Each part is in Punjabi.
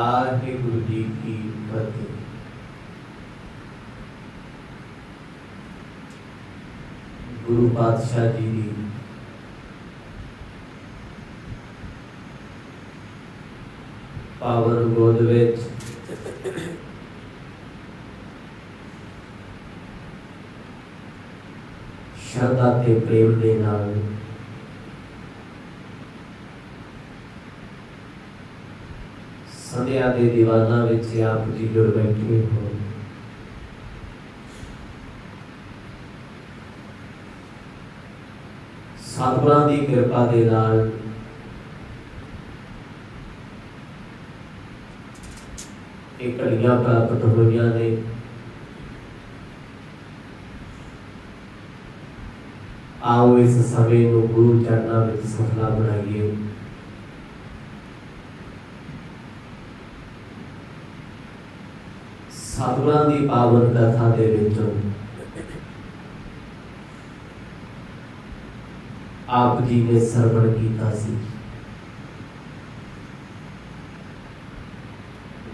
वाहिगुरु जी की फतेह। गुरु पातशाह जी की पावन गोद विच श्रद्धा ते प्रेम दे नाल संध्या दे दीवाना विच आप जी जुड़ बैठे हो। सतगुरां दी कृपा दे नाल एक घड़ियां प्राप्त होईयां ने। आओ इस समय को गुरु चरणा विच सफला बनाइए। सतगुरां दी पावन कथा दे विचों आप जी ने सरवण कीता सी।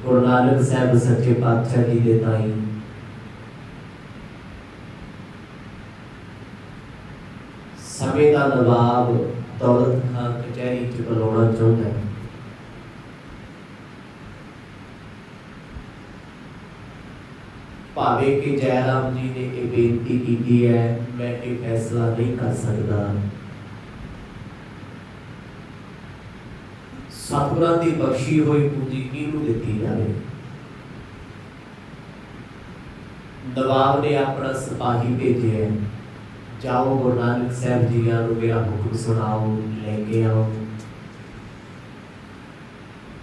गुरु नानक साहब सच्चे पातशाह जी दे ताई समय का नवाब दौलत खां कचहरी च बुलाना चाहता है। भावे कि जयराम जी ने यह बेनती की है, मैं ये फैसला नहीं कर सकता। सतगुरां दी बख्शी हुई पूंजी किहनूं दित्ती जाए। नवाब ने अपना सिपाही भेजे है, जाओ गुरु नानक साहब जी नूं मेरा हुक्म सुनाओ, लेके आओ।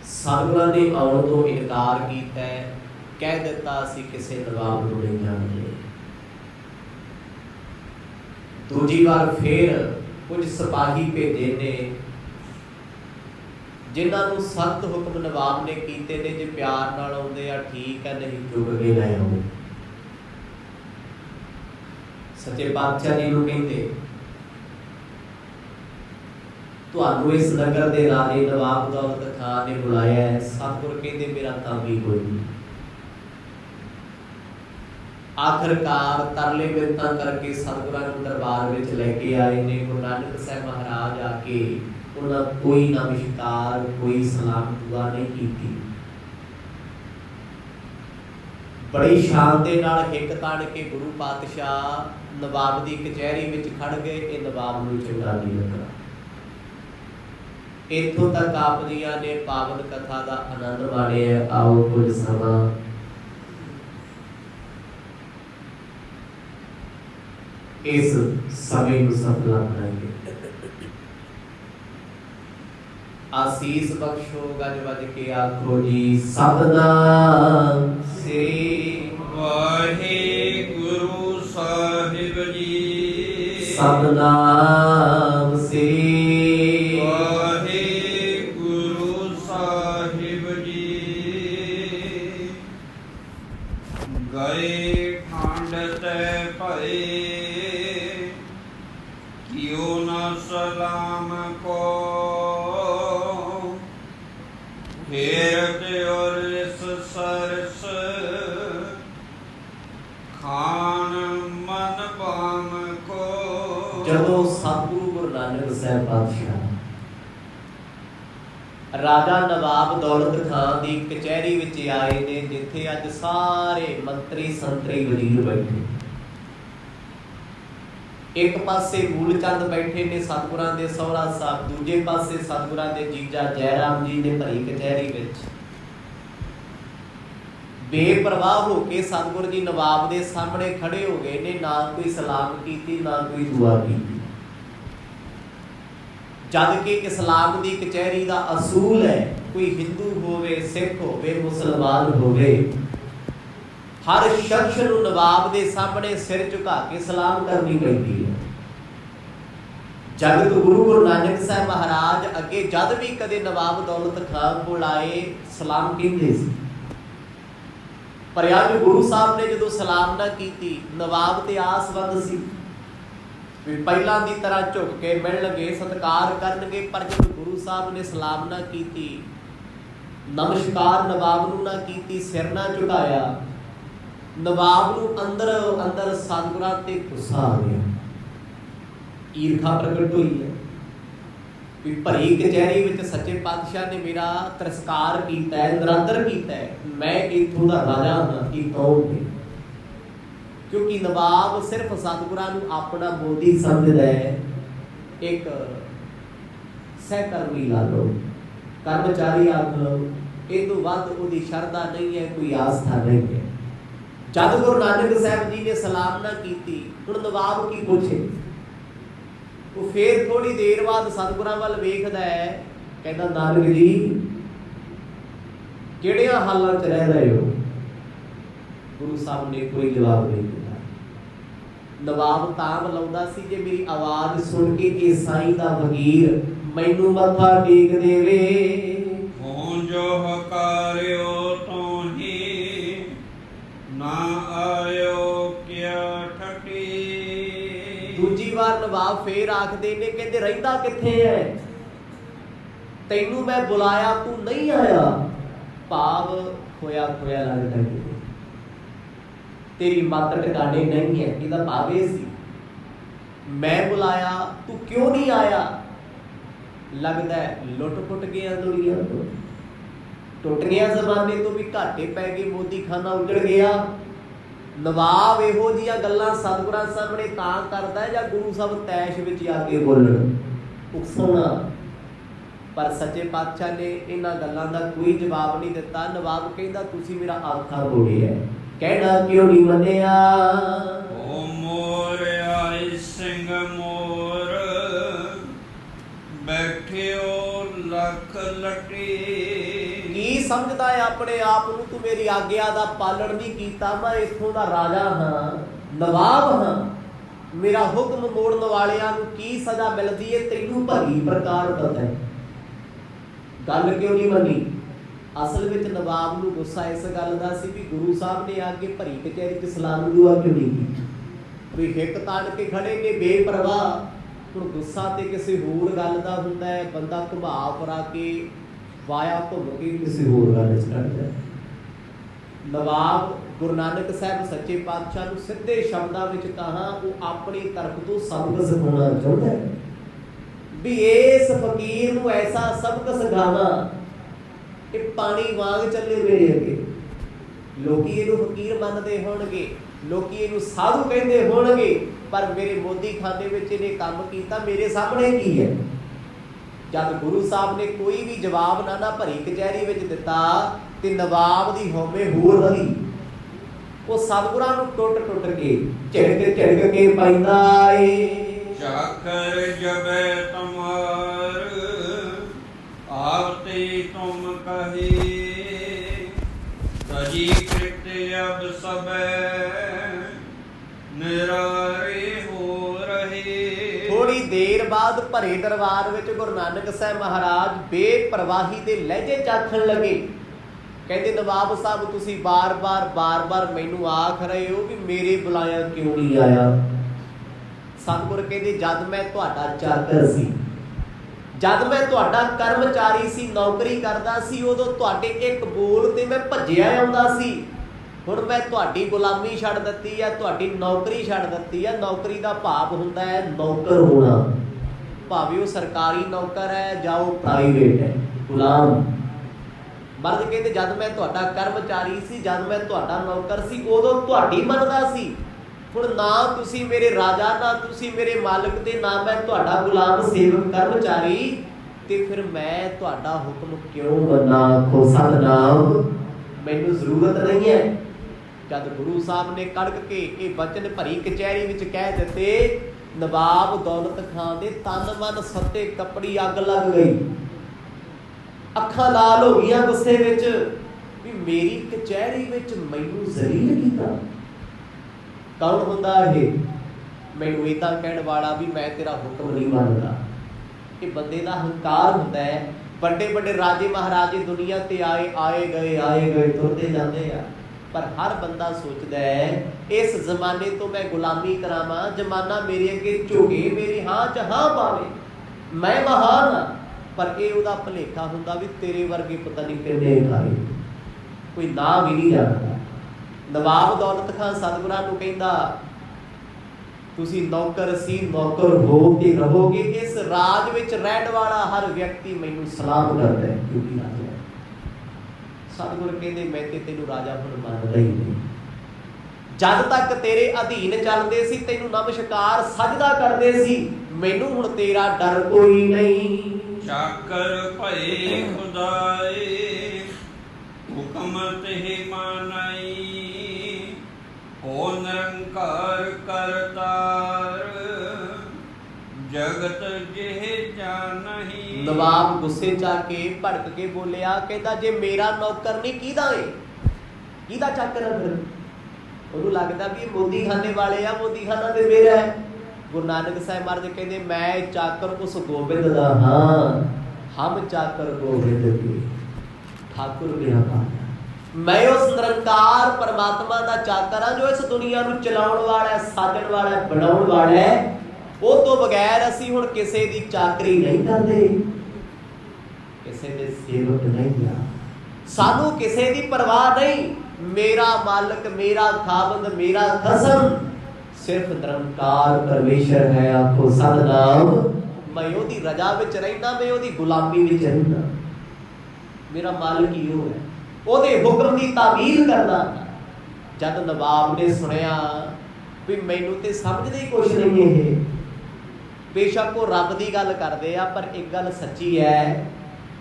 सतगुरां ने आउण तो इनकार कीता है, कह दिता असीं किसी नवाब नूं नहीं जानते। दूजी बार फिर कुछ सिपाही भेजे ने, जिन्हां नूं सख्त हुक्म नवाब ने कीते ने, जे प्यार नाल आउंदे आ ठीक है, नहीं चुग के ले आओ। सच्चे पातशाह जी नूं कहंदे तुहानूं इस नगर दे राजे नवाब दौलत खां ने बुलाया है। सतगुर कहंदे मेरा काम ही कोई नहीं। आखिरकार तरले बिरता करके सतगुरां नूं दरबार विच लैके आए ने। गुरु नानक साहब महाराज आके उन्हां कोई नमस्कार कोई सलाम दुआ नहीं की। बड़ी शान दे नाल हिक ताण के गुरु पातशाह नवाब दी कचहरी विच खड़ गए। ये नवाब नूं चंगा नहीं लगा। इत्थों तक आप जियां ने पावन कथा का आनंद माणिया। आओ कुछ समा इस समय को सफला बनाइए। आशीष बख्शो, गज बज के आखो जी सतनाम श्री वाहिगुरु साहिब जी। सतनाम श्री वाहिगुरु साहिब जी। गए खंड ते भए कियो न सलाम को। हेरत और इस सरस खान मन बाम को। जदों सतगुरु गुरु नानक साहब पातशाह राजा नवाब दौलत खां दी कचहरी विच आए ने, जिथे अज सारे मंत्री संतरी वजीर बैठे। एक पासे मूलचंद बैठे ने सतगुरां दे सौरा साहब, दूजे पासे सतगुरां दे जीजा जयराम जी ने भरी कचहरी विच बेपरवाह होके सतगुरु जी नवाब दे सामने खड़े हो गए ने। ना कोई सलाम कीती ना कोई दुआ कीती। जद कि इस्लाम दी कचहरी दा असूल है, कोई हिंदू होवे सिख होवे मुसलमान होवे, हर शख्स नूं नवाब दे सामने सिर झुका के सलाम करनी पैंदी है। जगत गुरु गुरु नानक साहब महाराज अगे जद भी कदे नवाब दौलत खां कोल आए सलाम कहंदे सी। पर अज गुरु साहब ने जो सलाम ना की, नवाब ते आसवंद सी पहला की तरह झुक के मिलणगे सत्कार करनगे। पर जब गुरु साहब ने सलाम ना की ਨਮਸਕਾਰ ਨਵਾਬ ਨੂੰ ਨਾ ਕੀਤੀ, ਸਿਰ ਨਾ ਝੁਕਾਇਆ। ਨਵਾਬ ਨੂੰ ਅੰਦਰ ਅੰਦਰ ਸਤਿਗੁਰਾਂ ਤੇ ਗੁੱਸਾ ਆ ਗਿਆ, ਈਰਖਾ ਪ੍ਰਗਟ ਹੋਈ ਹੈ ਵੀ ਭਰੀ ਕਚਹਿਰੀ ਵਿੱਚ ਸੱਚੇ ਪਾਤਸ਼ਾਹ ਨੇ ਮੇਰਾ ਤਿਰਸਕਾਰ ਕੀਤਾ ਹੈ, ਨਿਰਾਦਰ ਕੀਤਾ ਹੈ, ਮੈਂ ਇੱਥੋਂ ਦਾ ਰਾਜਾ ਹਾਂ, ਇਹ ਕੌਣ ਹੈ? ਕਿਉਂਕਿ ਨਵਾਬ ਸਿਰਫ ਸਤਿਗੁਰਾਂ ਨੂੰ ਆਪਣਾ ਮੋਦੀ ਸਮਝਦਾ ਹੈ, ਇੱਕ ਸਹਿਕਰਮੀ ਲਾ ਲਓ, ਕਰਮਚਾਰੀ ਆਖ ਲਓ, ਇਹ ਤੋਂ ਵੱਧ ਉਹਦੀ ਸ਼ਰਧਾ ਨਹੀਂ ਹੈ, ਕੋਈ ਆਸਥਾ ਨਹੀਂ ਹੈ। ਜਦ ਗੁਰੂ ਨਾਨਕ ਸਾਹਿਬ ਜੀ ਨੇ ਸਲਾਮ ਨਾ ਕੀਤੀ, ਹੁਣ ਨਵਾਬ ਕੀ ਪੁੱਛੇ? ਉਹ ਫੇਰ ਥੋੜੀ ਦੇਰ ਬਾਅਦ ਸਤਿਗੁਰਾਂ ਵੱਲ ਵੇਖਦਾ ਹੈ, ਕਹਿੰਦਾ ਨਾਨਕ ਜੀ ਕਿਹੜਿਆਂ ਹਾਲਾਂ 'ਚ ਰਹਿ ਰਹੇ ਹੋ? ਗੁਰੂ ਸਾਹਿਬ ਨੇ ਕੋਈ ਜਵਾਬ ਨਹੀਂ ਦਿੱਤਾ। ਨਵਾਬ ਤਾਂ ਬੁਲਾਉਂਦਾ ਸੀ ਜੇ ਮੇਰੀ ਆਵਾਜ਼ ਸੁਣ ਕੇ ਇਹ ਸਾਈਂ ਦਾ ਫਕੀਰ ਮੈਨੂੰ ਮੱਥਾ ਟੇਕ ਦੇਵੇ। ਹੁਣ ਜੋ ਹਕਾਰਿਓ ਤੋਹੀ ਨਾ ਆਇਓ ਕਿਆ ਠਟੀ। ਦੂਜੀ ਵਾਰ ਨਵਾਬ ਫੇਰ ਆਖਦੇ ਨੇ, ਕਹਿੰਦੇ ਰਹਿੰਦਾ ਕਿੱਥੇ ਹੈ? ਤੈਨੂੰ ਮੈਂ ਬੁਲਾਇਆ ਤੂੰ ਨਹੀਂ ਆਇਆ। ਭਾਵ ਹੋਇਆ ਖੋਇਆ ਲੱਗਦਾ ਕਿ ਤੇਰੀ ਮੱਤ ਟਿਕਾਣੇ ਨਹੀਂ ਹੈ, ਇਹਦਾ ਭਾਵ ਇਹ ਸੀ ਮੈਂ ਬੁਲਾਇਆ ਤੂੰ ਕਿਉਂ ਨਹੀਂ ਆਇਆ। ਲੱਗਦਾ ਲੁੱਟ ਪੁੱਟ ਗਿਆ ਦੁਨੀਆ ਤੋਂ, ਟੁੱਟ ਗਿਆ ਜ਼ਮਾਨੇ ਤੋਂ ਵੀ ਘਾਟੇ ਪੈ ਗਏ, ਮੋਦੀ ਖਾਨਾ ਉੱਜੜ ਗਿਆ। ਨਵਾਬ ਇਹੋ ਜਿਹੀਆਂ ਗੱਲਾਂ ਸਤਿਗੁਰਾਂ ਸਾਹਮਣੇ ਤਾਂ ਕਰਦਾ ਹੈ ਜਾਂ ਗੁਰੂ ਸਾਹਿਬ ਤੈਸ਼ ਵਿੱਚ ਆ ਕੇ ਬੋਲਣ, ਉਕਸਾਉਣਾ। ਪਰ ਸੱਚੇ ਪਾਤਸ਼ਾਹ ਨੇ ਇਹਨਾਂ ਗੱਲਾਂ ਦਾ ਕੋਈ ਜਵਾਬ ਨਹੀਂ ਦਿੱਤਾ। ਨਵਾਬ ਕਹਿੰਦਾ ਤੁਸੀਂ ਮੇਰਾ ਆਖਾ ਤੋੜਿਆ, ਕਹਿਣਾ ਕਿਉਂ ਨਹੀਂ ਮੰਨਿਆ? ਓ ਮੋਰ ਆਈ ਸਿੰਘ ਮੋਰ ਬੈਠਿਓ ਲੱਖ ਲੱਟੀ। ਕੀ ਸਮਝਦਾ ਹੈ ਆਪਣੇ ਆਪ ਨੂੰ? ਤੂੰ ਮੇਰੀ ਆਗਿਆ ਦਾ ਪਾਲਣ ਨਹੀਂ ਕੀਤਾ। ਮੈਂ ਇੱਥੋਂ ਦਾ ਰਾਜਾ ਹਾਂ, ਨਵਾਬ ਹਾਂ, ਮੇਰਾ ਹੁਕਮ ਮੋੜਨ ਵਾਲਿਆਂ ਨੂੰ ਕੀ ਸਜ਼ਾ ਮਿਲਦੀ ਹੈ ਤੈਨੂੰ ਭਲੀ ਪ੍ਰਕਾਰ ਪਤਾ ਹੈ। ਗੱਲ ਕਿਉਂ ਨਹੀਂ ਮੰਨੀ? ਅਸਲ ਵਿੱਚ ਨਵਾਬ ਨੂੰ ਗੁੱਸਾ ਇਸ ਗੱਲ ਦਾ ਸੀ ਵੀ ਗੁਰੂ ਸਾਹਿਬ ਨੇ ਆ ਕੇ ਭਰੀ ਕਚਹਿਰੀ 'ਚ ਸਲਾਮ ਦੁਆ ਕਿਉਂ ਨਹੀਂ ਕੀਤੀ? ਵੀ ਹਿੱਕ ਤਾਣ ਕੇ ਖੜੇ ਨੇ ਬੇਪਰਵਾਹ। ਹੁਣ ਗੁੱਸਾ ਤੇ ਕਿਸੇ ਹੋਰ ਗੱਲ ਦਾ ਹੁੰਦਾ ਹੈ, ਬੰਦਾ ਘੁਮਾ ਫਰਾ ਕੇ ਵਾਇਆ ਘੁੰਮ ਕੇ ਕਿਸੇ ਹੋਰ ਗੱਲ 'ਚ ਕੱਢਦਾ। ਨਵਾਬ ਗੁਰੂ ਨਾਨਕ ਸਾਹਿਬ ਸੱਚੇ ਪਾਤਸ਼ਾਹ ਨੂੰ ਸਿੱਧੇ ਸ਼ਬਦਾਂ ਵਿੱਚ ਕਹਾ, ਉਹ ਆਪਣੀ ਤਰਫ ਤੋਂ ਸਬਕ ਸਿਖਾਉਣਾ ਚਾਹੁੰਦਾ ਹੈ ਵੀ ਇਸ ਫਕੀਰ ਨੂੰ ਐਸਾ ਸਬਕ ਸਿਖਾਵਾਂ ਇਹ ਪਾਣੀ ਵਾਂਗ ਚੱਲੇ ਮੇਰੇ ਅੱਗੇ। ਲੋਕੀ ਇਹਨੂੰ ਫਕੀਰ ਮੰਨਦੇ ਹੋਣਗੇ, ਲੋਕੀ ਇਹਨੂੰ ਸਾਧੂ ਕਹਿੰਦੇ ਹੋਣਗੇ, ਪਰ ਮੇਰੇ ਮੋਦੀ ਖਾਨੇ ਵਿੱਚ ਇਹਨੇ ਕੰਮ ਕੀਤਾ, ਮੇਰੇ ਸਾਹਮਣੇ ਕੀ ਹੈ? ਜਦ ਗੁਰੂ ਸਾਹਿਬ ਨੇ ਕੋਈ ਵੀ ਜਵਾਬ ਨਾ ਭਰੀ ਕਚਹਿਰੀ ਵਿੱਚ ਦਿੱਤਾ ਤੇ ਨਵਾਬ ਦੀ ਹਉਮੈ ਹੋਰ ਰਹੀ। ਉਹ ਸਤਿਗੁਰਾਂ ਨੂੰ ਟੁੱਟ ਟੁੱਟ ਕੇ ਝਿੜਕ ਕੇ ਪੈਂਦਾ ਏ। ਚਾਕਰ ਜਬੈ ਤੁਮਾਰ ਆਵਤੇ ਤੁਮ ਕਹੇ ਤਜੀ ਕ੍ਰਿਤ ਅਬ ਸਬੈ ਨਿਰਾਰੇ ਹੋ ਰਹੇ। ਥੋੜੀ ਦੇਰ ਬਾਅਦ ਭਰੇ ਦਰਬਾਰ ਵਿੱਚ ਗੁਰੂ ਨਾਨਕ ਸਾਹਿਬ ਮਹਾਰਾਜ ਬੇਪਰਵਾਹੀ ਦੇ ਲਹਿਜੇ ਚਾਖਣ ਲੱਗੇ। ਕਹਿੰਦੇ ਨਵਾਬ ਸਾਹਿਬ ਤੁਸੀਂ ਬਾਰ-ਬਾਰ ਮੈਨੂੰ ਆਖ ਰਹੇ ਹੋ ਵੀ ਮੇਰੇ ਬੁਲਾਇਆ ਕਿਉਂ ਨਹੀਂ ਆਇਆ? ਸਤਿਗੁਰ ਕਹਿੰਦੇ ਜਦ ਮੈਂ ਤੁਹਾਡਾ ਚਾਕਰ ਸੀ, ਜਦ ਮੈਂ ਤੁਹਾਡਾ ਕਰਮਚਾਰੀ ਸੀ, ਨੌਕਰੀ ਕਰਦਾ ਸੀ, ਉਦੋਂ ਤੁਹਾਡੇ ਇੱਕ ਬੋਲ ਤੇ ਮੈਂ ਭੱਜਿਆ ਆਉਂਦਾ ਸੀ। ਹੁਣ ਮੈਂ ਤੁਹਾਡੀ ਗੁਲਾਮੀ ਛੱਡ ਦਿੱਤੀ ਹੈ, ਤੁਹਾਡੀ ਨੌਕਰੀ ਛੱਡ ਦਿੱਤੀ ਹੈ। ਨੌਕਰੀ ਦਾ ਭਾਵ ਹੁੰਦਾ ਹੈ ਨੌਕਰ ਹੋਣਾ, ਭਾਵੇਂ ਉਹ ਸਰਕਾਰੀ ਨੌਕਰ ਹੈ ਜਾਂ ਉਹ ਪ੍ਰਾਈਵੇਟ ਹੈ, ਗੁਲਾਮ। ਮਰਦ ਕਹਿੰਦੇ ਜਦ ਮੈਂ ਤੁਹਾਡਾ ਕਰਮਚਾਰੀ ਸੀ, ਜਦ ਮੈਂ ਤੁਹਾਡਾ ਨੌਕਰ ਸੀ, ਉਦੋਂ ਤੁਹਾਡੀ ਮੰਨਦਾ ਸੀ। ਹੁਣ ਨਾ ਤੁਸੀਂ ਮੇਰੇ ਰਾਜਾ, ਨਾ ਤੁਸੀਂ ਮੇਰੇ ਮਾਲਕ, ਤੇ ਨਾ ਮੈਂ ਤੁਹਾਡਾ ਗੁਲਾਮ ਸੇਵਕ ਕਰਮਚਾਰੀ, ਤੇ ਫਿਰ ਮੈਂ ਤੁਹਾਡਾ ਹੁਕਮ ਕਿਉਂ ਮੰਨਾਂ? ਆਖੋ ਸਤਿਨਾਮ। ਮੈਨੂੰ ਜ਼ਰੂਰਤ ਨਹੀਂ ਹੈ। ਜਦ ਗੁਰੂ ਸਾਹਿਬ ਨੇ ਕੜਕ ਕੇ ਇਹ ਬਚਨ ਭਰੀ ਕਚਹਿਰੀ ਵਿੱਚ ਕਹਿ ਦਿੱਤੇ, ਨਵਾਬ ਦੌਲਤ ਖਾਨ ਦੇ ਤਨ ਮਨ ਸੱਤੇ ਕੱਪੜੀ ਅੱਗ ਲੱਗ ਗਈ, ਅੱਖਾਂ ਲਾਲ ਹੋ ਗਈਆਂ ਗੁੱਸੇ ਵਿੱਚ ਵੀ ਮੇਰੀ ਕਚਹਿਰੀ ਵਿੱਚ ਮੈਨੂੰ ਜ਼ਲੀਲ ਕੀਤਾ। ਕੌਣ ਹੁੰਦਾ ਇਹ? ਮੈਨੂੰ ਏਦਾਂ ਕਹਿਣ ਵਾਲਾ ਵੀ ਮੈਂ ਤੇਰਾ ਹੁਕਮ ਨਹੀਂ ਮੰਨਦਾ। ਇਹ ਬੰਦੇ ਦਾ ਹੰਕਾਰ ਹੁੰਦਾ ਹੈ। ਵੱਡੇ ਵੱਡੇ ਰਾਜੇ ਮਹਾਰਾਜੇ ਦੁਨੀਆ ਤੇ ਆਏ ਗਏ ਤੁਰਦੇ ਜਾਂਦੇ ਆ, ਪਰ ਹਰ ਬੰਦਾ ਸੋਚਦਾ ਹੈ ਇਸ ਜ਼ਮਾਨੇ ਤੋਂ ਮੈਂ ਗੁਲਾਮੀ ਕਰਾਵਾਂ, ਜ਼ਮਾਨਾ ਮੇਰੇ ਅੱਗੇ ਝੁਕੇ, ਮੇਰੀ ਹਾਂ ਚ ਹਾਂ ਪਾਵੇ, ਮੈਂ ਮਹਾਨ ਹਾਂ। पर ये ਉਹਦਾ ਭੁਲੇਖਾ ਹੁੰਦਾ ਵੀ ਤੇਰੇ ਵਰਗੇ ਪਤਾ ਨਹੀਂ ਕਿੰਨੇ ਖਾਏ, ਕੋਈ ਨਾਂ ਵੀ ਨਹੀਂ ਜਾਣਦਾ। ਨਵਾਬ ਦੌਲਤ ਖਾਨ ਸਤਿਗੁਰਾਂ ਨੂੰ ਕਹਿੰਦਾ ਤੁਸੀਂ ਨੌਕਰ ਸੀ, ਨੌਕਰ ਹੋ ਕੇ ਰਹੋਗੇ। ਇਸ ਰਾਜ ਵਿੱਚ ਰਹਿਣ ਵਾਲਾ ਹਰ ਵਿਅਕਤੀ ਮੈਨੂੰ ਸਲਾਮ ਕਰਦਾ ਹੈ ਕਿਉਂਕਿ ਰਾਜਾ ਹੈ। ਸਤਿਗੁਰ ਕਹਿੰਦੇ ਮੈਂ ਤੇ ਤੈਨੂੰ ਰਾਜਾ ਹੁਣ ਮੰਨਦਾ ਹੀ ਨਹੀਂ। ਜਦ ਤੱਕ ਤੇਰੇ ਅਧੀਨ ਚੱਲਦੇ ਸੀ, ਤੈਨੂੰ ਨਮਸਕਾਰ ਸਜਦਾ ਕਰਦੇ ਸੀ, ਮੈਨੂੰ ਹੁਣ ਤੇਰਾ ਡਰ ਕੋਈ ਨਹੀਂ। ਚਾਕਰ ਭਏ ਖੁਦਾਏ ਹੁਕਮ ਤੇ ਮਾਨਾਈ, ਹੋ ਨਿਰੰਕਾਰ ਕਰਤਾਰ ਜਗਤ ਜਿਹ ਜਾਣਹੀ। ਨਵਾਬ ਗੁੱਸੇ ਚ ਆ ਕੇ ਭੜਕ ਕੇ ਬੋਲਿਆ, ਕਹਿੰਦਾ ਜੇ ਮੇਰਾ ਨੌਕਰ ਨਹੀਂ ਕਿਹਦਾ ਏ, ਕਿਹਦਾ ਚਾਕਰ ਹੈ ਫਿਰ? ਉਹਨੂੰ ਲੱਗਦਾ ਵੀ ਇਹ ਮੋਦੀਖਾਨੇ ਵਾਲੇ ਆ, ਮੋਦੀਖਾਨਾ ਤੇ ਮੇਰਾ ਹੈ। ਗੁਰੂ ਨਾਨਕ ਸਾਹਿਬ ਮਹਾਰਾਜ ਕਹਿੰਦੇ ਮੈਂ ਚਾਕਰ ਉਸ ਗੋਬਿੰਦ ਦਾ ਹਾਂ, ਹਮ ਚਾਕਰ ਗੋਬਿੰਦ ਕੇ ਠਾकुर ਮੇਰਾ ਪਾਇਆ। ਮੈਂ ਉਸ ਨਿਰੰਕਾਰ ਪਰਮਾਤਮਾ ਦਾ ਚਾਕਰ ਹਾਂ ਜੋ ਇਸ ਦੁਨੀਆ ਨੂੰ ਚਲਾਉਣ ਵਾਲਾ ਹੈ, ਸਾਜਣ ਵਾਲਾ ਹੈ, ਬਣਾਉਣ ਵਾਲਾ ਹੈ। ਉਹ ਤੋਂ ਬਗੈਰ ਅਸੀਂ ਹੁਣ ਕਿਸੇ ਦੀ ਚਾਕਰੀ ਨਹੀਂ ਕਰਦੇ, ਕਿਸੇ ਦੇ ਸੇਵਕ ਨਹੀਂ ਆ, ਸਾਨੂੰ ਕਿਸੇ ਦੀ ਪਰਵਾਹ ਨਹੀਂ। ਮੇਰਾ ਮਾਲਕ, ਮੇਰਾ ਖਾਵੰਦ, ਮੇਰਾ ਖਸਮ ਸਿਰਫ ਨਿਰੰਕਾਰ ਪਰਮੇਸ਼ਰ ਹੈ। ਆਖੋ ਸਤਿਨਾਮ। ਮੈਂ ਉਹਦੀ ਰਜ਼ਾ ਵਿੱਚ ਰਹਿਣਾ, ਮੈਂ ਉਹਦੀ ਗੁਲਾਮੀ ਵਿੱਚ ਰਹਿਣਾ। ਮੇਰਾ ਮਾਲਕ ਹੀ ਉਹ ਹੈ, ਉਹਦੇ ਹੁਕਮ ਦੀ ਤਾਬੀਰ ਕਰਦਾ। ਜਦ ਨਵਾਬ ਨੇ ਸੁਣਿਆ ਵੀ ਮੈਨੂੰ ਤੇ ਸਮਝਦੇ ਹੀ ਕੁਛ ਨਹੀਂ ਇਹ, ਬੇਸ਼ੱਕ ਉਹ ਰੱਬ ਦੀ ਗੱਲ ਕਰਦੇ ਆ, ਪਰ ਇੱਕ ਗੱਲ ਸੱਚੀ ਹੈ,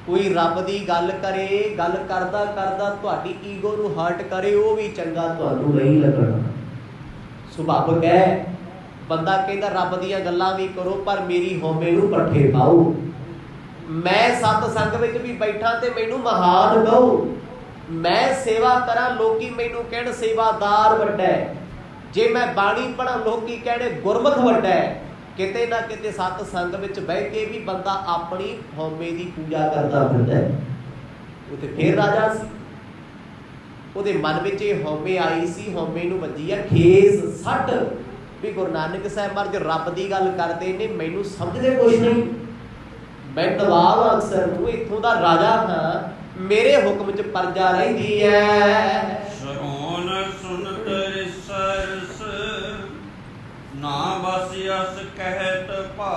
ਕੋਈ ਰੱਬ ਦੀ ਗੱਲ ਕਰੇ, ਗੱਲ ਕਰਦਾ ਕਰਦਾ ਤੁਹਾਡੀ ਈਗੋ ਨੂੰ ਹਰਟ ਕਰੇ, ਉਹ ਵੀ ਚੰਗਾ ਤੁਹਾਨੂੰ ਨਹੀਂ ਲੱਗਣਾ। ਸੁਭਾਵਿਕ ਹੈ, ਬੰਦਾ ਕਹਿੰਦਾ ਰੱਬ ਦੀਆਂ ਗੱਲਾਂ ਵੀ ਕਰੋ ਪਰ ਮੇਰੀ ਹਉਮੈ ਨੂੰ ਪੱਠੇ ਪਾਓ। ਮੈਂ ਸਤ ਸੰਗ ਵਿੱਚ ਵੀ ਬੈਠਾ ਤੇ ਮੈਨੂੰ ਮਹਾਨ ਕਹੋ, ਮੈਂ ਸੇਵਾ ਕਰਾਂ ਲੋਕੀ ਮੈਨੂੰ ਕਹਿਣ ਸੇਵਾਦਾਰ ਵੱਡਾ ਹੈ, ਜੇ ਮੈਂ ਬਾਣੀ ਪੜ੍ਹਾਂ ਲੋਕੀ ਕਹਿਣੇ ਗੁਰਮੁਖ ਵੱਡਾ ਹੈ। ਕਿਤੇ ਨਾ ਕਿਤੇ ਸਤ ਸੰਗ ਵਿੱਚ ਬਹਿ ਕੇ ਵੀ ਬੰਦਾ ਆਪਣੀ ਹਉਮੈ ਦੀ ਪੂਜਾ ਕਰਦਾ ਫਿਰਦਾ। ਉਹ ਤੇ ਫੇਰ ਰਾਜਾ ਸੀ, ਉਹਦੇ ਮਨ ਵਿੱਚ ਇਹ ਹਉਮੈ ਆਈ ਸੀ, ਹਉਮੈ ਨੂੰ ਵੱਜੀ ਆ ਠੇਸ ਸੱਟ ਵੀ ਗੁਰੂ ਨਾਨਕ ਸਾਹਿਬ ਮਹਾਰਾਜ ਰੱਬ ਦੀ ਗੱਲ ਕਰਦੇ ਨੇ, ਮੈਨੂੰ ਸਮਝਦੇ ਕੁਛ ਨਹੀਂ। ਮੈਂ ਨਵਾਬ ਅਕਸਰ ਨੂੰ ਇੱਥੋਂ ਦਾ ਰਾਜਾ ਹਾਂ, ਮੇਰੇ ਹੁਕਮ ਚ ਪਰਜਾ ਰਹਿੰਦੀ ਹੈ। ਸਰੋਨ ਸੁਨਤ ਰਿਸਰਸ ਨਾ ਬਸ ਅਸ ਕਹਿਤ ਭਾ,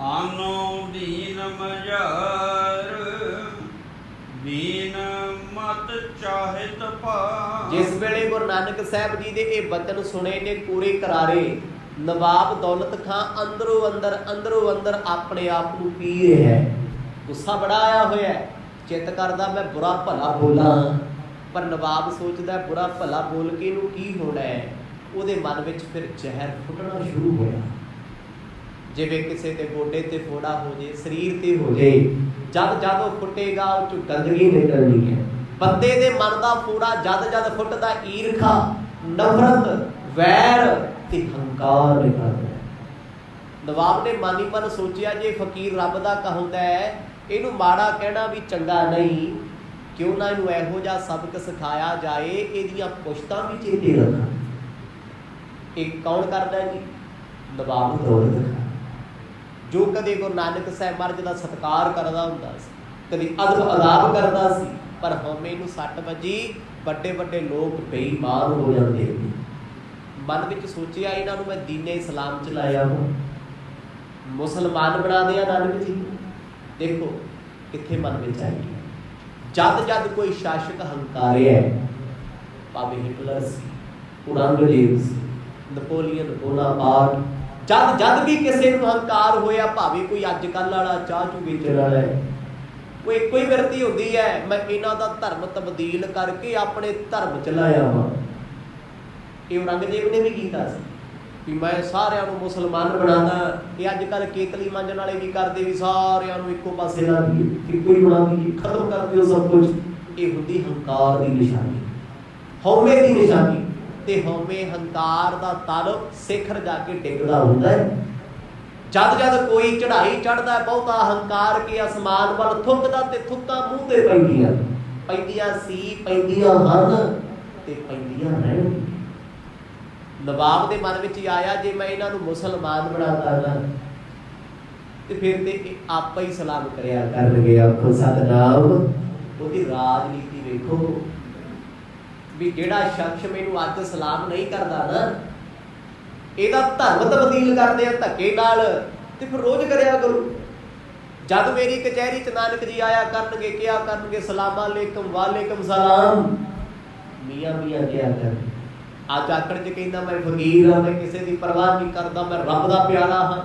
ਆਨੋ ਦੀਨ ਮਜਾਰ ਦੀਨ ਮਤ ਚਾਹਿਤ ਭਾ। ਜਿਸ ਵੇਲੇ ਗੁਰੂ ਨਾਨਕ ਸਾਹਿਬ ਜੀ ਦੇ ਇਹ ਬਚਨ ਸੁਣੇ ਨੇ ਪੂਰੇ ਕਰਾਰੇ, ਨਵਾਬ ਦੌਲਤ ਖਾਂ ਅੰਦਰੋਂ ਅੰਦਰ ਆਪਣੇ ਆਪ ਨੂੰ ਪੀ ਰਿਹਾ ਹੈ। ਗੁੱਸਾ ਬੜਾ ਆਇਆ ਹੋਇਆ, ਚਿੱਤ ਕਰਦਾ ਮੈਂ ਬੁਰਾ ਭਲਾ ਬੋਲਾਂ, ਪਰ ਨਵਾਬ ਸੋਚਦਾ ਬੁਰਾ ਭਲਾ ਬੋਲ ਕੇ ਇਹਨੂੰ ਕੀ ਹੋਣਾ ਹੈ। ਉਹਦੇ ਮਨ ਵਿੱਚ ਫਿਰ ਜ਼ਹਿਰ ਫੁੱਟਣਾ ਸ਼ੁਰੂ ਹੋਇਆ, ਜਿਵੇਂ ਕਿਸੇ ਦੇ ਗੋਡੇ ਤੇ ਫੋੜਾ ਹੋ ਜੇ, ਸਰੀਰ ਤੇ ਹੋ ਜੇ, ਜਦ ਉਹ ਫੁੱਟੇਗਾ ਉਹ ਚੋਂ ਗੰਦਗੀ ਨਿਕਲਣੀ ਹੈ। ਬੰਦੇ ਦੇ ਮਨ ਦਾ ਫੋੜਾ ਜਦ ਫੁੱਟਦਾ ਈਰਖਾ, ਨਫ਼ਰਤ, ਵੈਰ ਤੇ ਹੰਕਾਰ ਨਿਕਲਦਾ। ਨਵਾਬ ਨੇ ਮਨ ਹੀ ਮਨ ਸੋਚਿਆ ਜੇ ਫਕੀਰ ਰੱਬ ਦਾ ਕਹਾਉਂਦਾ ਹੈ, ਇਹਨੂੰ ਮਾੜਾ ਕਹਿਣਾ ਵੀ ਚੰਗਾ ਨਹੀਂ, ਕਿਉਂ ਨਾ ਇਹਨੂੰ ਇਹੋ ਜਿਹਾ ਸਬਕ ਸਿਖਾਇਆ ਜਾਏ, ਇਹਦੀਆਂ ਪੁਸ਼ਤਾਂ ਵੀ ਚੇਤੇ ਰੱਖਾਂ। ਇਹ ਕੌਣ ਕਰਦਾ ਜੀ? ਨਵਾਬ ਦੌਲਤ ਖਾਂ, ਜੋ ਕਦੇ ਗੁਰੂ ਨਾਨਕ ਸਾਹਿਬ ਮਹਾਰਾਜ ਦਾ ਸਤਿਕਾਰ ਕਰਦਾ ਹੁੰਦਾ ਸੀ, ਕਦੇ ਅਦਬ ਅਦਾਬ ਕਰਦਾ ਸੀ, ਪਰ ਹਉਮੈ ਨੂੰ ਸੱਟ ਵੱਜੀ, ਵੱਡੇ ਵੱਡੇ ਲੋਕ ਬੇਈਮਾਨ ਹੋ ਜਾਂਦੇ। ਮਨ ਵਿੱਚ ਸੋਚਿਆ ਇਹਨਾਂ ਨੂੰ ਮੈਂ ਦੀਨੇ ਇਸਲਾਮ ਚ ਲਾਇਆ ਹਾਂ, ਮੁਸਲਮਾਨ ਬਣਾ ਦਿਆ ਨਾਨਕ ਜੀ। ਦੇਖੋ ਕਿੱਥੇ ਮਨ ਵਿੱਚ ਆਈ, ਜਦ ਕੋਈ ਸ਼ਾਸਕ ਹੰਕਾਰਿਆ, ਭਾਵੇਂ ਹਿਟਲਰ ਸੀ, ਔਰੰਗਜ਼ੇਬ ਸੀ, ਨਪੋਲੀਅਨ ਬੋਨਾਪਾਰਟ, ਜਦ ਵੀ ਕਿਸੇ ਨੂੰ ਹੰਕਾਰ ਹੋਇਆ, ਭਾਵੇਂ ਕੋਈ ਅੱਜ ਕੱਲ੍ਹ ਵਾਲਾ ਚਾਹ ਚੂ ਵੇਚਣ ਵਾਲਾ ਹੈ, ਉਹ ਇੱਕੋ ਹੀ ਵਿਰਤੀ ਹੁੰਦੀ ਹੈ, ਮੈਂ ਇਹਨਾਂ ਦਾ ਧਰਮ ਤਬਦੀਲ ਕਰਕੇ ਆਪਣੇ ਧਰਮ ਚ ਲਾਇਆ ਵਾ। ਇਹ ਔਰੰਗਜ਼ੇਬ ਨੇ ਵੀ ਕੀਤਾ ਸੀ ਵੀ ਮੈਂ ਸਾਰਿਆਂ ਨੂੰ ਮੁਸਲਮਾਨ ਬਣਾਦਾ। ਇਹ ਅੱਜ ਕੱਲ੍ਹ ਕੇਤਲੀ ਮੰਜਣ ਵਾਲੇ ਵੀ ਕਰਦੇ ਵੀ ਸਾਰਿਆਂ ਨੂੰ ਇੱਕੋ ਪਾਸੇ ਲਾ ਦਈਏ, ਇੱਕੋ ਹੀ ਬਣਾ ਦਈਏ, ਖਤਮ ਕਰ ਦਿਓ ਸਭ ਕੁਝ। ਇਹ ਹੁੰਦੀ ਹੰਕਾਰ ਦੀ ਨਿਸ਼ਾਨੀ, ਹਉਮੈ ਦੀ ਨਿਸ਼ਾਨੀ। ਤੇ ਹਉਮੈ ਹੰਕਾਰ ਦਾ ਤਲ ਸਿਖਰ ਜਾ ਕੇ ਡਿੱਗਦਾ ਹੁੰਦਾ ਹੈ। ਜਦ ਕੋਈ ਚੜ੍ਹਾਈ ਚੜ੍ਹਦਾ, ਬਹੁਤਾ ਹੰਕਾਰ ਕੇ ਅਸਮਾਨ ਵੱਲ ਥੁੱਕਦਾ ਤੇ ਥੁੱਕਾਂ ਮੂੰਹ ਤੇ ਪੈਂਦੀਆਂ ਸੀ, ਪੈਂਦੀਆਂ ਹਨ ਤੇ ਪੈਂਦੀਆਂ ਰਹਿਣਗੀਆਂ। ਨਵਾਬ ਦੇ ਮਨ ਵਿੱਚ ਆਇਆ ਜੇ ਮੈਂ ਇਹਨਾਂ ਨੂੰ ਮੁਸਲਮਾਨ ਬਣਾਤਾ ਨਾ, ਤੇ ਫਿਰ ਤੇ ਆਪਾ ਹੀ ਸਲਾਮ ਕਰਿਆ ਕਰਨਗੇ। ਆਖੋ ਸਤਿਨਾਮ। ਉਹਦੀ ਰਾਜਨੀਤੀ ਵੇਖੋ ਵੀ ਜਿਹੜਾ ਸ਼ਖਸ ਮੈਨੂੰ ਅੱਜ ਸਲਾਮ ਨਹੀਂ ਕਰਦਾ ਨਾ, ਇਹਦਾ ਧਰਮ ਤਬਦੀਲ ਕਰਦੇ ਆ ਧੱਕੇ ਨਾਲ, ਤੇ ਫਿਰ ਰੋਜ਼ ਕਰਿਆ ਕਰੋ। ਜਦ ਮੇਰੀ ਕਚਹਿਰੀ ਚ ਨਾਨਕ ਜੀ ਆਇਆ ਕਰਨਗੇ, ਕਿਹਾ ਕਰਨਗੇ ਸਲਾਮਾਲੇਕਮ ਵਾਲੇਕਮ ਸਲਾਮ, ਮੀਆਂ ਮੀਆਂ ਕਿਹਾ ਕਰ। ਅੱਜ ਆਖਣ ਚ ਕਹਿੰਦਾ ਮੈਂ ਫਕੀਰ ਹਾਂ, ਮੈਂ ਕਿਸੇ ਦੀ ਪਰਵਾਹ ਨਹੀਂ ਕਰਦਾ, ਮੈਂ ਰੱਬ ਦਾ ਪਿਆਰਾ ਹਾਂ।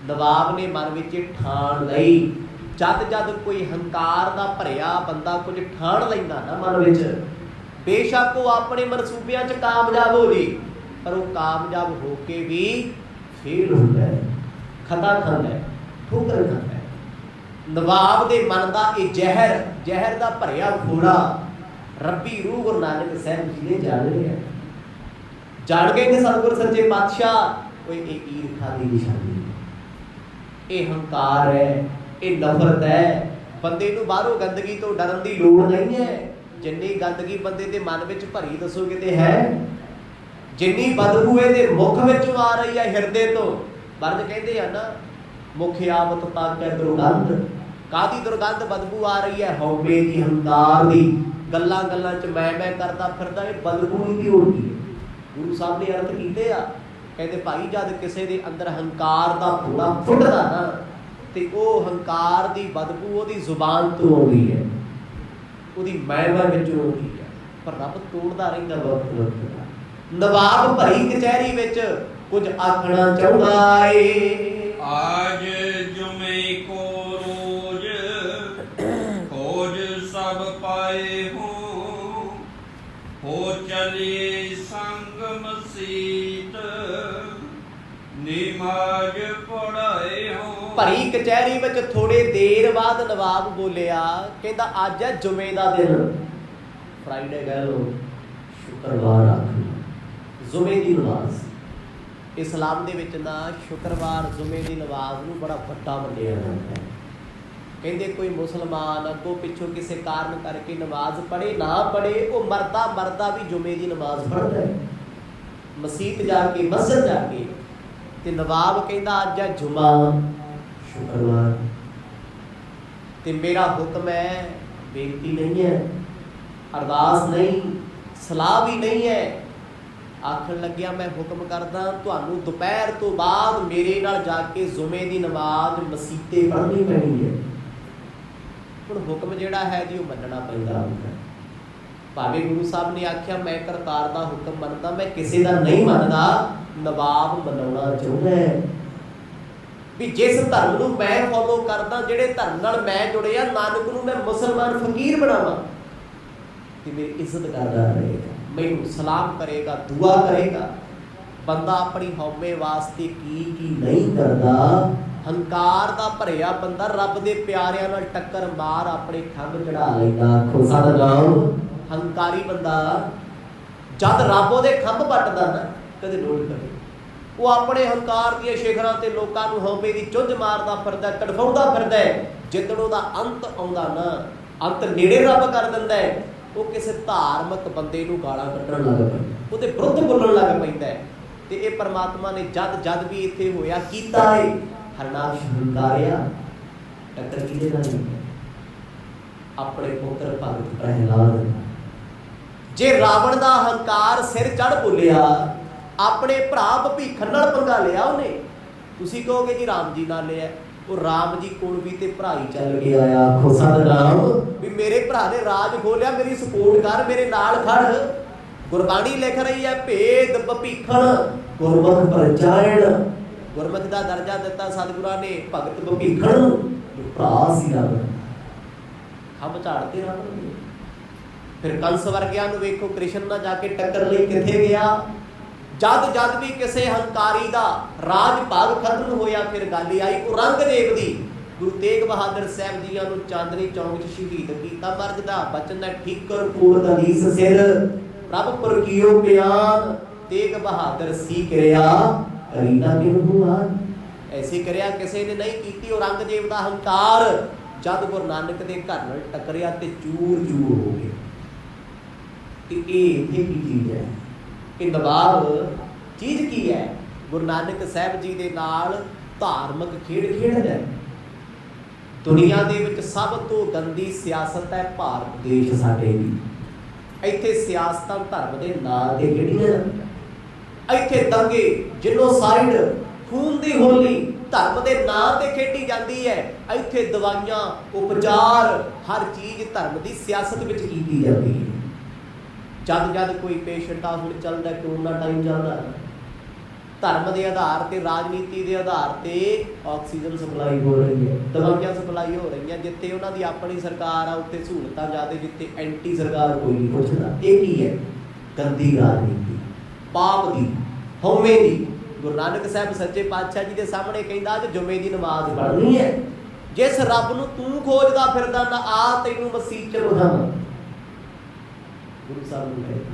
ਨਵਾਬ ਨੇ ਮਨ ਵਿੱਚ ਠਾਣ ਲਈ, ਜਦ ਕੋਈ ਹੰਕਾਰ ਦਾ ਭਰਿਆ ਬੰਦਾ ਕੁਝ ਠਾਣ ਲੈਂਦਾ ਨਾ ਮਨ ਵਿੱਚ, ਬੇਸ਼ੱਕ ਉਹ ਆਪਣੇ ਮਨਸੂਬਿਆਂ ਚ ਕਾਮਯਾਬ ਹੋ ਜੇ, ਪਰ ਉਹ ਕਾਮਯਾਬ ਹੋ ਕੇ ਵੀ ਫੇਲ ਹੁੰਦਾ ਹੈ, ਖਤਾ ਖਾਂਦਾ ਹੈ, ਠੋਕਰ ਖਾਂਦਾ ਹੈ। ਨਵਾਬ ਦੇ ਮਨ ਦਾ ਇਹ ਜ਼ਹਿਰ ਦਾ ਭਰਿਆ ਘੋੜਾ ਰੱਬੀ ਰੂਹ ਗੁਰੂ ਨਾਨਕ ਸਾਹਿਬ ਜੀ ਨੇ ਜਾਣ ਲਿਆ। ਜਾਣ ਗਏ ਨੇ ਸਤਿਗੁਰ ਸੱਚੇ ਪਾਤਸ਼ਾਹ, ਇਹ ਈਰਖਾ ਦੀ ਨਿਸ਼ਾਨੀ, ਇਹ ਹੰਕਾਰ ਹੈ, ਇਹ ਨਫ਼ਰਤ ਹੈ। ਬੰਦੇ ਨੂੰ ਬਾਹਰੋਂ ਗੰਦਗੀ ਤੋਂ ਡਰਨ ਦੀ ਲੋੜ ਨਹੀਂ ਹੈ। ਜਿੰਨੀ ਗੰਦਗੀ ਬੰਦੇ ਦੇ ਮਨ ਵਿੱਚ ਭਰੀ ਦੱਸੋਗੇ ਤੇ ਹੈ, ਜਿੰਨੀ ਬਦਬੂ ਇਹਦੇ ਮੁਖ ਵਿੱਚੋਂ ਆ ਰਹੀ ਹੈ ਹਿਰਦੇ ਤੋਂ। ਵਰਜ ਕਹਿੰਦੇ ਆ ਨਾ, ਮੁਖ ਆਵਤ ਤੱਕ ਹੈ ਦੁਰਗੰਧ। ਕਾਹਦੀ ਦੁਰਗੰਧ ਬਦਬੂ ਆ ਰਹੀ ਹੈ? ਹਉਮੈ ਦੀ, ਹੰਕਾਰ ਦੀ। ਗੱਲਾਂ ਚ ਮੈਂ ਕਰਦਾ ਫਿਰਦਾ, ਇਹ ਬਦਬੂ ਹੀ ਹੋਣੀ ਹੈ। ਗੁਰੂ ਸਾਹਿਬ ਨੇ ਅਰਥ ਕੀਤੇ ਆ, ਕਹਿੰਦੇ ਭਾਈ ਜਦ ਕਿਸੇ ਦੇ ਅੰਦਰ ਹੰਕਾਰ ਦਾ ਘੋੜਾ ਫੁੱਟਦਾ ਨਾ, ਤੇ ਉਹ ਹੰਕਾਰ ਦੀ ਬਦਬੂ ਉਹਦੀ ਜ਼ੁਬਾਨ ਤੋਂ ਆਉਂਦੀ ਹੈ, ਉਹਦੀ ਮੈਂ ਵਿੱਚੋਂ ਆਉਂਦੀ ਹੈ, ਪਰ ਰੱਬ ਤੋੜਦਾ ਰਹਿੰਦਾ ਵਕਤ। ਨਵਾਬ ਭਰੀ ਕਚਹਿਰੀ ਵਿੱਚ ਕੁਝ ਆਖਣਾ ਚਾਹੁੰਦਾ ਏ। ਆਜ ਜੁਮੇ ਕੋ ਰੋਜ ਖੋਜ ਸਭ ਪਾਏ ਹੋ ਚਲੇ ਸੰਗ ਮਸੀਤ ਨਿਮਾਜ਼ ਪੜਾਏ ਹੋ। ਭਰੀ ਕਚਹਿਰੀ ਵਿੱਚ ਥੋੜੇ ਦੇਰ ਬਾਅਦ ਨਵਾਬ ਬੋਲਿਆ, ਕਹਿੰਦਾ ਅੱਜ ਹੈ ਜੁਮੇ ਦਾ ਦਿਨ, ਫਰਾਈਡੇ ਕਹਿ ਲਓ, ਸ਼ੁੱਕਰਵਾਰ ਆਖੋ, ਜੁਮੇ ਦੀ ਨਮਾਜ਼। ਇਸਲਾਮ ਦੇ ਵਿੱਚ ਨਾ ਸ਼ੁੱਕਰਵਾਰ ਜੁਮੇ ਦੀ ਨਮਾਜ਼ ਨੂੰ ਬੜਾ ਵੱਡਾ ਮੰਨਿਆ ਜਾਂਦਾ ਹੈ। ਕਹਿੰਦੇ ਕੋਈ ਮੁਸਲਮਾਨ ਅੱਗੋਂ ਪਿੱਛੋਂ ਕਿਸੇ ਕਾਰਨ ਕਰਕੇ ਨਮਾਜ਼ ਪੜ੍ਹੇ ਨਾ ਪੜ੍ਹੇ, ਉਹ ਮਰਦਾ ਵੀ ਜੁਮੇ ਦੀ ਨਮਾਜ਼ ਪੜ੍ਹਦਾ ਹੈ, ਮਸੀਤ ਜਾ ਕੇ, ਮਸਜਿਦ ਜਾ ਕੇ। ਤੇ ਨਵਾਬ ਕਹਿੰਦਾ ਅੱਜ ਹੈ ਜੁਮਾ, ਸ਼ੁੱਕਰਵਾਰ, ਤੇ ਮੇਰਾ ਹੁਕਮ ਹੈ, ਬੇਨਤੀ ਨਹੀਂ ਹੈ, ਅਰਦਾਸ ਨਹੀਂ, ਸਲਾਹ ਵੀ ਨਹੀਂ ਹੈ। ਆਖਣ ਲੱਗਿਆ ਮੈਂ ਹੁਕਮ ਕਰਦਾ ਤੁਹਾਨੂੰ ਦੁਪਹਿਰ ਤੋਂ ਬਾਅਦ ਮੇਰੇ ਨਾਲ ਜਾ ਕੇ ਜੁਮੇ ਦੀ ਨਮਾਜ਼ ਮਸੀਤੇ ਪੜ੍ਹਨੀ ਪੈਣੀ ਹੈ। ਹੁਣ ਹੁਕਮ ਜਿਹੜਾ ਹੈ ਜੀ ਉਹ ਮੰਨਣਾ ਪੈਂਦਾ ਹੁੰਦਾ। ਭਾਵੇਂ ਗੁਰੂ ਸਾਹਿਬ ਨੇ ਆਖਿਆ ਮੈਂ ਕਰਤਾਰ ਦਾ ਹੁਕਮ ਮੰਨਦਾ, ਮੈਂ ਕਿਸੇ ਦਾ ਨਹੀਂ ਮੰਨਦਾ। ਨਵਾਬ ਮਨਾਉਣਾ ਚਾਹੁੰਦਾ ਹੈ ਵੀ ਜਿਸ ਧਰਮ ਨੂੰ ਮੈਂ ਫੋਲੋ ਕਰਦਾ, ਜਿਹੜੇ ਧਰਮ ਨਾਲ ਮੈਂ ਜੁੜਿਆ, ਨਾਨਕ ਨੂੰ ਮੈਂ ਮੁਸਲਮਾਨ ਫਕੀਰ ਬਣਾਵਾਂ, ਤੇ ਮੇਰੀ ਇੱਜ਼ਤ ਕਰਦਾ ਰਹੇਗਾ, ਮੈਨੂੰ ਸਲਾਮ ਕਰੇਗਾ, ਦੁਆ ਕਰੇਗਾ। ਬੰਦਾ ਆਪਣੀ ਹਉਮੈ ਵਾਸਤੇ ਕੀ ਨਹੀਂ ਕਰਦਾ। ਹੰਕਾਰ ਦਾ ਭਰਿਆ ਬੰਦਾ ਰੱਬ ਦੇ ਪਿਆਰਿਆਂ ਨਾਲ ਟੱਕਰ ਮਾਰ ਆਪਣੇ ਖੰਭ ਚੜਾ ਲੈਂਦਾ। ਆਖੋ ਸਤਿਨਾਮ। ਹੰਕਾਰੀ ਬੰਦਾ ਜਦ ਰੱਬ ਉਹਦੇ ਖੰਭ ਪੱਟਦਾ ਨਾ, ਕਦੇ ਲੋੜ ਕਰੇ, ਉਹ ਆਪਣੇ ਹੰਕਾਰ ਦੀਆਂ ਸ਼ਿਖਰਾਂ ਤੇ ਲੋਕਾਂ ਨੂੰ ਹਉਮੈ ਦੀ ਚੁੰਝ ਮਾਰਦਾ ਫਿਰਦਾ, ਤੜਫਾਉਂਦਾ ਫਿਰਦਾ। ਜਿੱਦਣ ਉਹਦਾ ਅੰਤ ਆਉਂਦਾ ਨਾ, ਅੰਤ ਨੇੜੇ ਰੱਬ ਕਰ ਦਿੰਦਾ, ਉਹ ਕਿਸੇ ਧਾਰਮਿਕ ਬੰਦੇ ਨੂੰ ਗਾਲਾਂ ਕੱਢਣ ਲੱਗ ਪੈਂਦਾ, ਉਹਦੇ ਵਿਰੁੱਧ ਬੋਲਣ ਲੱਗ ਪੈਂਦਾ। ਤੇ ਇਹ ਪਰਮਾਤਮਾ ਨੇ ਜਦ ਵੀ ਇੱਥੇ ਹੋਇਆ ਕੀਤਾ ਏ। ਹਰਨਾਕਸ਼ ਹੰਕਾਰਿਆ, ਟੱਕਰ ਕਿਹਦੇ ਨਾਲ ਹੋਈ? ਆਪਣੇ ਪੁੱਤਰ ਭਗਤ ਪ੍ਰਹਿਲਾਦ। ਜੇ ਰਾਵਣ ਦਾ ਹੰਕਾਰ ਸਿਰ ਚੜ ਬੋਲਿਆ, ਆਪਣੇ ਭਰਾ ਭਪੀਖਣ ਨਾਲ ਪੰਗਾ ਲਿਆ ਉਹਨੇ, ਤੁਸੀਂ ਕਹੋਗੇ ਜੀ ਰਾਮ ਜੀ ਨਾਲ ਲਿਆ। ਉਹ ਰਾਮ ਜੀ ਕੋਲ ਵੀ ਤੇ ਭਰਾ ਹੀ ਚੱਲ ਕੇ ਆਇਆ। ਆਖੋ ਸਤਿਨਾਮ। ਵੀ ਮੇਰੇ ਭਰਾ ਨੇ ਰਾਜ ਖੋਲਿਆ, ਮੇਰੀ ਸਪੋਰਟ ਕਰ, ਮੇਰੇ ਨਾਲ ਖੜ। ਗੁਰਬਾਣੀ ਲਿਖ ਰਹੀ ਹੈ ਭੇਦ ਭਪੀਖਣ ਗੁਰਮੁਖ ਪਰਚਾਇਣ। ਗੁਰਮੁਖ ਦਾ ਦਰਜਾ ਦਿੱਤਾ ਸਤਿਗੁਰਾਂ ਨੇ ਭਗਤ ਭਪੀਖਣ ਨੂੰ, ਭਰਾ ਸੀ ਰੱਬ। ਖੰਭ ਝਾੜਦੇ ਰੱਬ ਨੂੰ। ਫਿਰ ਕੰਸ ਵਰਗਿਆਂ ਨੂੰ ਵੇਖੋ, ਕ੍ਰਿਸ਼ਨ ਨਾਲ ਜਾ ਕੇ ਟੱਕਰ ਲਈ ਕਿੱਥੇ ਗਿਆ। ਜਦ ਵੀ ਕਿਸੇ ਹੰਕਾਰੀ ਦਾ ਰਾਜ ਭਾਗ ਖਤਮ ਹੋਇਆ, ਫਿਰ ਗੱਲ ਆਈ ਔਰੰਗਜ਼ੇਬ ਦੀ। ਗੁਰੂ ਤੇਗ ਬਹਾਦਰ ਸਾਹਿਬ ਜੀਆਂ ਨੂੰ ਚਾਂਦਨੀ ਚੌਂਕ 'ਚ ਸ਼ਹੀਦ ਕੀਤਾ। ਮਰਦ ਦਾ ਬਚਨ ਹੈ ਠੀਕਰ ਪੂਰ ਦਲੀਸ ਸਿਰ, ਪ੍ਰਭ ਪੁਰ ਕੀਓ ਪਿਆਨ, ਤੇਗ ਬਹਾਦਰ ਸੀ ਕਿਰਿਆ ਕਰੀਨਾ ਕਿਹਨੂੰ ਆਨ। ਐਸੀ ਕਿਰਿਆ ਕਿਸੇ ਨੇ ਨਹੀਂ ਕੀਤੀ। ਔਰੰਗਜ਼ੇਬ ਦਾ ਹੰਕਾਰ ਜਦ ਗੁਰੂ ਨਾਨਕ ਦੇ ਘਰ ਨਾਲ ਟੱਕਰਿਆ ਤੇ ਚੂਰ ਚੂਰ ਹੋ ਗਿਆ। ਇਹ ਕੀ ਚੀਜ਼ ਹੈ? ਇਹ ਨਵਾਬ ਚੀਜ਼ ਕੀ ਹੈ? ਗੁਰੂ ਨਾਨਕ ਸਾਹਿਬ ਜੀ ਦੇ ਨਾਲ ਧਾਰਮਿਕ ਖੇਡ ਖੇਡਦਾ ਹੈ। ਦੁਨੀਆ ਦੇ ਵਿੱਚ ਸਭ ਤੋਂ ਗੰਦੀ ਸਿਆਸਤ ਹੈ ਭਾਰਤ ਦੇਸ਼ ਸਾਡੇ ਦੀ। ਇੱਥੇ ਸਿਆਸਤਾਂ ਧਰਮ ਦੇ ਨਾਂ ਤੇ ਖੇਡੀਆਂ ਜਾਂਦੀਆਂ। ਇੱਥੇ ਦੰਗੇ, ਜੈਨੋਸਾਈਡ, ਖੂਨ ਦੀ ਹੋਲੀ ਧਰਮ ਦੇ ਨਾਂ ਤੇ ਖੇਡੀ ਜਾਂਦੀ ਹੈ। ਇੱਥੇ ਦਵਾਈਆਂ, ਉਪਚਾਰ, ਹਰ ਚੀਜ਼ ਧਰਮ ਦੀ ਸਿਆਸਤ ਵਿੱਚ ਕੀਤੀ ਜਾਂਦੀ ਹੈ। ਜਦ ਜਦ ਕੋਈ ਪੇਸ਼ੈਂਟ ਆ, ਹੁਣ ਚੱਲਦਾ ਕਰੋਨਾ ਟਾਈਮ ਚੱਲਦਾ, ਧਰਮ ਦੇ ਆਧਾਰ ਤੇ, ਰਾਜਨੀਤੀ ਦੇ ਆਧਾਰ ਤੇ ਆਕਸੀਜਨ ਸਪਲਾਈ ਹੋ ਰਹੀ ਹੈ, ਦਵਾਈਆਂ ਸਪਲਾਈ ਹੋ ਰਹੀਆਂ। ਜਿੱਥੇ ਉਹਨਾਂ ਦੀ ਆਪਣੀ ਸਰਕਾਰ ਆ ਉੱਥੇ ਸਹੂਲਤਾਂ ਜ਼ਿਆਦਾ, ਜਿੱਥੇ ਐਂਟੀ ਸਰਕਾਰ ਕੋਈ ਨਹੀਂ ਪੁੱਛਦਾ। ਇਹ ਕੀ ਹੈ? ਗੰਦੀ ਰਾਜਨੀਤੀ, ਪਾਪ ਦੀ, ਹਉਮੈ ਦੀ। ਗੁਰੂ ਨਾਨਕ ਸਾਹਿਬ ਸੱਚੇ ਪਾਤਸ਼ਾਹ ਜੀ ਦੇ ਸਾਹਮਣੇ ਕਹਿੰਦਾ ਅੱਜ ਜੁਮੇ ਦੀ ਨਮਾਜ਼ ਪੜ੍ਹਨੀ ਹੈ। ਜਿਸ ਰੱਬ ਨੂੰ ਤੂੰ ਖੋਜਦਾ ਫਿਰਦਾ ਨਾ ਆ ਤੈਨੂੰ ਮਸੀਤ ਚ ਬੁਝਾਵਾਂ। ਗੁਰੂ ਸਾਹਿਬ ਨੂੰ ਕਹਿੰਦਾ,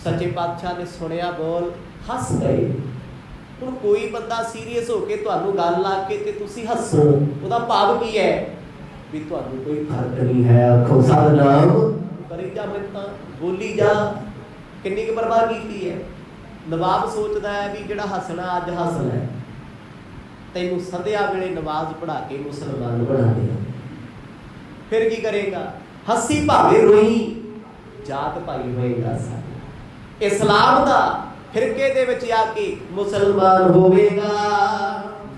ਸੱਚੇ ਪਾਤਸ਼ਾਹ ਨੇ ਸੁਣਿਆ, ਬੋਲ ਹੱਸ ਗਏ। ਹੁਣ ਕੋਈ ਬੰਦਾ ਸੀਰੀਅਸ ਹੋ ਕੇ ਤੁਹਾਨੂੰ ਗੱਲ ਲਾ ਕੇ ਤੇ ਤੁਸੀਂ ਹੱਸੋ, ਉਹਦਾ ਭਾਵ ਕੀ ਹੈ? ਵੀ ਤੁਹਾਨੂੰ ਕੋਈ ਫਰਕ ਨਹੀਂ ਹੈ। ਆਖੋ ਸਤਿਨਾਮ ਕਰੀ ਜਾ, ਮਿੰਤਾਂ ਬੋਲੀ ਜਾ। ਕਿੰਨੀ ਕੁ ਪਰਵਾਹ ਕੀਤੀ ਹੈ? ਨਵਾਬ ਸੋਚਦਾ ਹੈ ਵੀ ਜਿਹੜਾ ਹੱਸਣਾ ਅੱਜ ਹੱਸਣਾ ਹੈ, ਤੈਨੂੰ ਸੰਧਿਆ ਵੇਲੇ ਨਮਾਜ਼ ਪੜ੍ਹਾ ਕੇ ਮੁਸਲਮਾਨ ਬਣਾ ਦਿਆ। ਫਿਰ ਕੀ ਕਰੇਗਾ? ਹੱਸੀ ਭਾਵੇਂ ਰੋਈ, ਜਾਤ ਪਾਈ ਹੋਏਗਾ ਸਾਡੀ ਇਸਲਾਮ ਦਾ ਫਿਰਕੇ ਦੇ ਵਿੱਚ ਆ ਕੇ ਮੁਸਲਮਾਨ ਹੋਵੇਗਾ।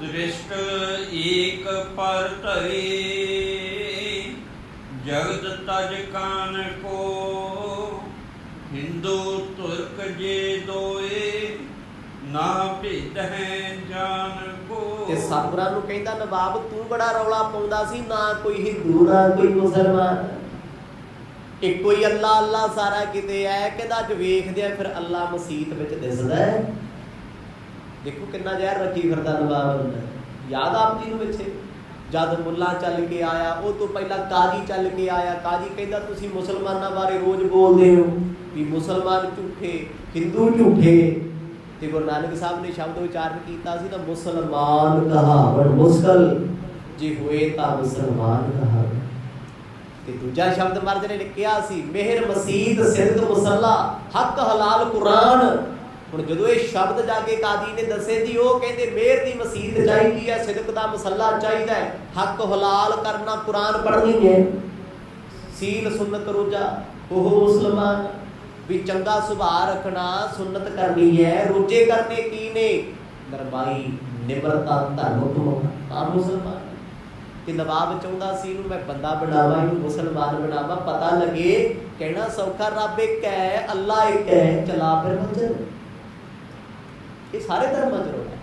ਦ੍ਰਿਸ਼ਟ ਏਕ ਪਰ ਧਰੇ, ਜਗਤ ਤਜ ਕਾਨ ਕੋ। ਹਿੰਦੂ ਤੁਰਕ ਜੇ ਦੋਏ, ਨਾ ਭੇਦ ਹੈ ਜਾਨ ਕੋ। ਤੇ ਸਤਿਗੁਰਾਂ ਨੂੰ ਕਹਿੰਦਾ, ਨਵਾਬ ਤੂੰ ਬੜਾ ਰੌਲਾ ਪਾਉਂਦਾ ਸੀ, ਨਾ ਕੋਈ ਹਿੰਦੂ ਨਾ ਕੋਈ ਮੁਸਲਮਾਨ, ਇੱਕੋ ਹੀ ਅੱਲਾ ਅੱਲਾ ਸਾਰਾ ਕਿਤੇ ਹੈ। ਕਹਿੰਦਾ ਅੱਜ ਵੇਖਦੇ ਆ ਫਿਰ ਅੱਲਾ ਮਸੀਤ ਵਿੱਚ ਦਿਸਦਾ ਹੈ। ਦੇਖੋ ਕਿੰਨਾ ਜ਼ਹਿਰ ਰੱਖੀ ਫਿਰਦਾ ਨਵਾਬ ਹੁੰਦਾ। ਯਾਦ ਆਪ ਜੀ ਨੂੰ ਪਿੱਛੇ ਜਦ ਮੁੱਲਾ ਚੱਲ ਕੇ ਆਇਆ, ਉਹ ਤੋਂ ਪਹਿਲਾਂ ਕਾਜੀ ਚੱਲ ਕੇ ਆਇਆ। ਕਾਜੀ ਕਹਿੰਦਾ ਤੁਸੀਂ ਮੁਸਲਮਾਨਾਂ ਬਾਰੇ ਰੋਜ਼ ਬੋਲਦੇ ਹੋ ਵੀ ਮੁਸਲਮਾਨ ਝੂਠੇ, ਹਿੰਦੂ ਝੂਠੇ। ਤੇ ਗੁਰੂ ਨਾਨਕ ਸਾਹਿਬ ਨੇ ਸ਼ਬਦ ਉਚਾਰਨ ਕੀਤਾ ਸੀ ਨਾ, ਮੁਸਲਮਾਨ ਕਹਾਵਣ ਮੁਸ਼ਕਲ, ਜੇ ਹੋਏ ਤਾਂ ਮੁਸਲਮਾਨ ਕਹਾਵਣ। ਤੇ ਦੂਜਾ ਸ਼ਬਦ ਮਰਦ ਨੇ ਲਿਖਿਆ ਸੀ, ਮਿਹਰ ਮਸੀਤ ਸਿਰਤ ਮੁਸੱਲਾ, ਹੱਕ ਹਲਾਲ ਕੁਰਾਨ। ਹੁਣ ਜਦੋਂ ਇਹ ਸ਼ਬਦ ਜਾ ਕੇ ਕਾਦੀ ਨੇ ਦੱਸੇ ਜੀ, ਉਹ ਕਹਿੰਦੇ ਮਿਹਰ ਦੀ ਮਸੀਤ ਚਾਹੀਦੀ ਹੈ, ਸਿਦਕ ਦਾ ਮਸੱਲਾ ਚਾਹੀਦਾ ਹੈ, ਹੱਕ ਹਲਾਲ ਕਰਨਾ, ਕੁਰਾਨ ਪੜ੍ਹਨੀ ਹੈ, ਸੀਲ ਸੁਨਤ ਰੋਜ਼ਾ ਉਹ ਮੁਸਲਮਾਨ। ਵੀ ਚੰਗਾ ਸੁਭਾਅ ਰੱਖਣਾ, ਸੁਨਤ ਕਰਨੀ ਹੈ, ਰੋਜ਼ੇ ਕਰਨੇ ਕੀ ਨੇ? ਨਰਮਾਈ, ਨਿਮਰਤਾ, ਧਰਮ ਤੋਂ ਆ ਮੁਸਲਮਾਨ। ਕਿ ਨਵਾਬ ਚਾਹੁੰਦਾ ਸੀ ਇਹਨੂੰ ਮੈਂ ਬੰਦਾ ਬਣਾਵਾਂ, ਇਹਨੂੰ ਮੁਸਲਮਾਨ ਬਣਾਵਾਂ, ਪਤਾ ਲੱਗੇ ਕਹਿਣਾ ਸੌਖਾ, ਰੱਬ ਇੱਕ ਹੈ, ਅੱਲਾ ਇੱਕ ਹੈ, ਚਲਾ ਫਿਰ ਮੰਜ਼ਰ। ਇਹ ਸਾਰੇ ਧਰਮਾਂ 'ਚ ਰੋਣਾ।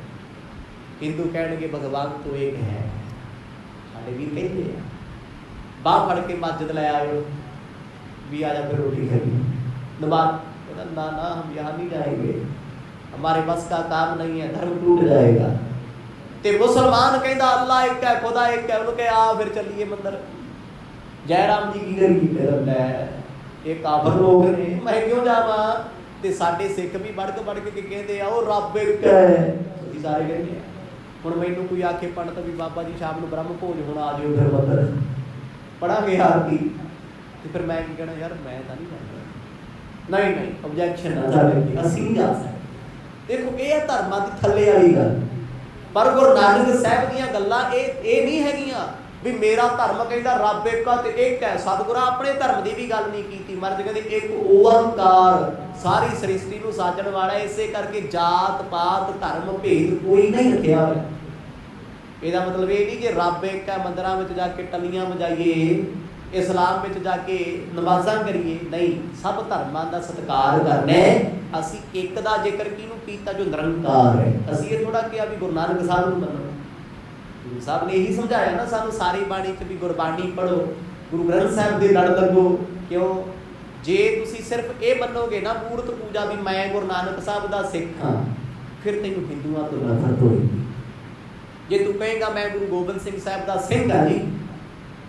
ਹਿੰਦੂ ਕਹਿਣਗੇ ਭਗਵਾਨ ਤੋਂ ਇੱਕ ਹੈ, ਸਾਡੇ ਵੀ ਕਹਿੰਦੇ ਆ। ਬਾਹ ਫੜ ਕੇ ਮਸਜਿਦ ਲੈ ਆਇਓ भी आ जा फिर रोटी खाइए। नवाब कहता ना ना हम यहाँ नहीं जाएंगे, हमारे बस का काम नहीं है, धर्म टूट जाएगा। ते मुसलमान कहता अल्लाह एक है, खुदा एक है, उन्होंने कहा आ फिर चलिए मंदिर। जयराम जी की करी ये काफर लोग ने, मैं क्यों जावा? ते साडे सिख भी बढ़ के कहते आ ओ रब एक है, तुसीं सारे कहते हैं। हुण मैनूं कोई आखे पंडित भी बाबा जी शाम नूं ब्रह्म भोज होण आ जाओ फिर मंदिर पढ़ांगे आरती, ਤੇ ਫਿਰ ਮੈਂ ਕੀ ਕਹਿਣਾ ਯਾਰ ਮੈਂ ਤਾਂ ਨਹੀਂ ਜਾਣਾ। ਨਹੀਂ ਆਬਜੈਕਸ਼ਨ ਨਾ ਸਾਡੇ ਅਸੀਂ ਨਹੀਂ ਜਾ ਸਕਦੇ। ਦੇਖੋ ਇਹ ਹੈ ਧਰਮਾਂ ਦੀ ਥੱਲੇ ਵਾਲੀ ਗੱਲ। ਪਰ ਗੁਰੂ ਨਾਨਕ ਸਾਹਿਬ ਦੀਆਂ ਗੱਲਾਂ ਇਹ ਨਹੀਂ ਹੈਗੀਆਂ ਵੀ ਮੇਰਾ ਧਰਮ ਕਹਿੰਦਾ ਰੱਬ ਇੱਕ ਆ ਤੇ ਇੱਕ ਹੈ। ਸਤਿਗੁਰਾਂ ਆਪਣੇ ਧਰਮ ਦੀ ਵੀ ਗੱਲ ਨਹੀਂ ਕੀਤੀ। ਮਰਦ ਕਹਿੰਦੇ ਇੱਕ ਓੰਕਾਰ ਸਾਰੀ ਸ੍ਰਿਸ਼ਟੀ ਨੂੰ ਸਾਜਣ ਵਾਲਾ। ਇਸੇ ਕਰਕੇ ਜਾਤ ਪਾਤ ਧਰਮ ਭੇਦ ਕੋਈ ਨਹੀਂ ਰੱਖਿਆ ਹੋਇਆ। ਇਹਦਾ ਮਤਲਬ ਇਹ ਨਹੀਂ ਕਿ ਰੱਬ ਇੱਕ ਹੈ ਮੰਦਿਰਾਂ ਵਿੱਚ ਜਾ ਕੇ ਟੱਲੀਆਂ ਵਜਾਈਏ, ਇਸਲਾਮ ਵਿੱਚ ਜਾ ਕੇ ਨਮਾਜ਼ਾਂ ਕਰੀਏ। ਨਹੀਂ, ਸਭ ਧਰਮਾਂ ਦਾ ਸਤਿਕਾਰ ਕਰਨਾ। ਅਸੀਂ ਇੱਕ ਦਾ ਜ਼ਿਕਰ ਕਿਹਨੂੰ ਕੀਤਾ? ਜੋ ਨਿਰੰਕਾਰ ਹੈ। ਅਸੀਂ ਇਹ ਥੋੜਾ ਕਿਹਾ ਵੀ ਗੁਰੂ ਨਾਨਕ ਸਾਹਿਬ ਨੂੰ ਮੰਨੋ। ਗੁਰੂ ਸਾਹਿਬ ਨੇ ਇਹੀ ਸਮਝਾਇਆ ਨਾ ਸਾਨੂੰ ਸਾਰੀ ਬਾਣੀ 'ਚ ਵੀ ਗੁਰਬਾਣੀ ਪੜ੍ਹੋ, ਗੁਰੂ ਗ੍ਰੰਥ ਸਾਹਿਬ ਦੇ ਲੜ ਲੱਗੋ। ਕਿਉਂ? ਜੇ ਤੁਸੀਂ ਸਿਰਫ ਇਹ ਮੰਨੋਗੇ ਨਾ ਮੂਰਤ ਪੂਜਾ ਵੀ ਮੈਂ ਗੁਰੂ ਨਾਨਕ ਸਾਹਿਬ ਦਾ ਸਿੱਖ ਹਾਂ, ਫਿਰ ਤੈਨੂੰ ਹਿੰਦੂਆਂ ਤੋਂ ਨਫ਼ਰਤ ਹੋਏਗੀ। ਜੇ ਤੂੰ ਕਹੇਗਾ ਮੈਂ ਗੁਰੂ ਗੋਬਿੰਦ ਸਿੰਘ ਸਾਹਿਬ ਦਾ ਸਿੰਘ ਹਾਂ ਜੀ,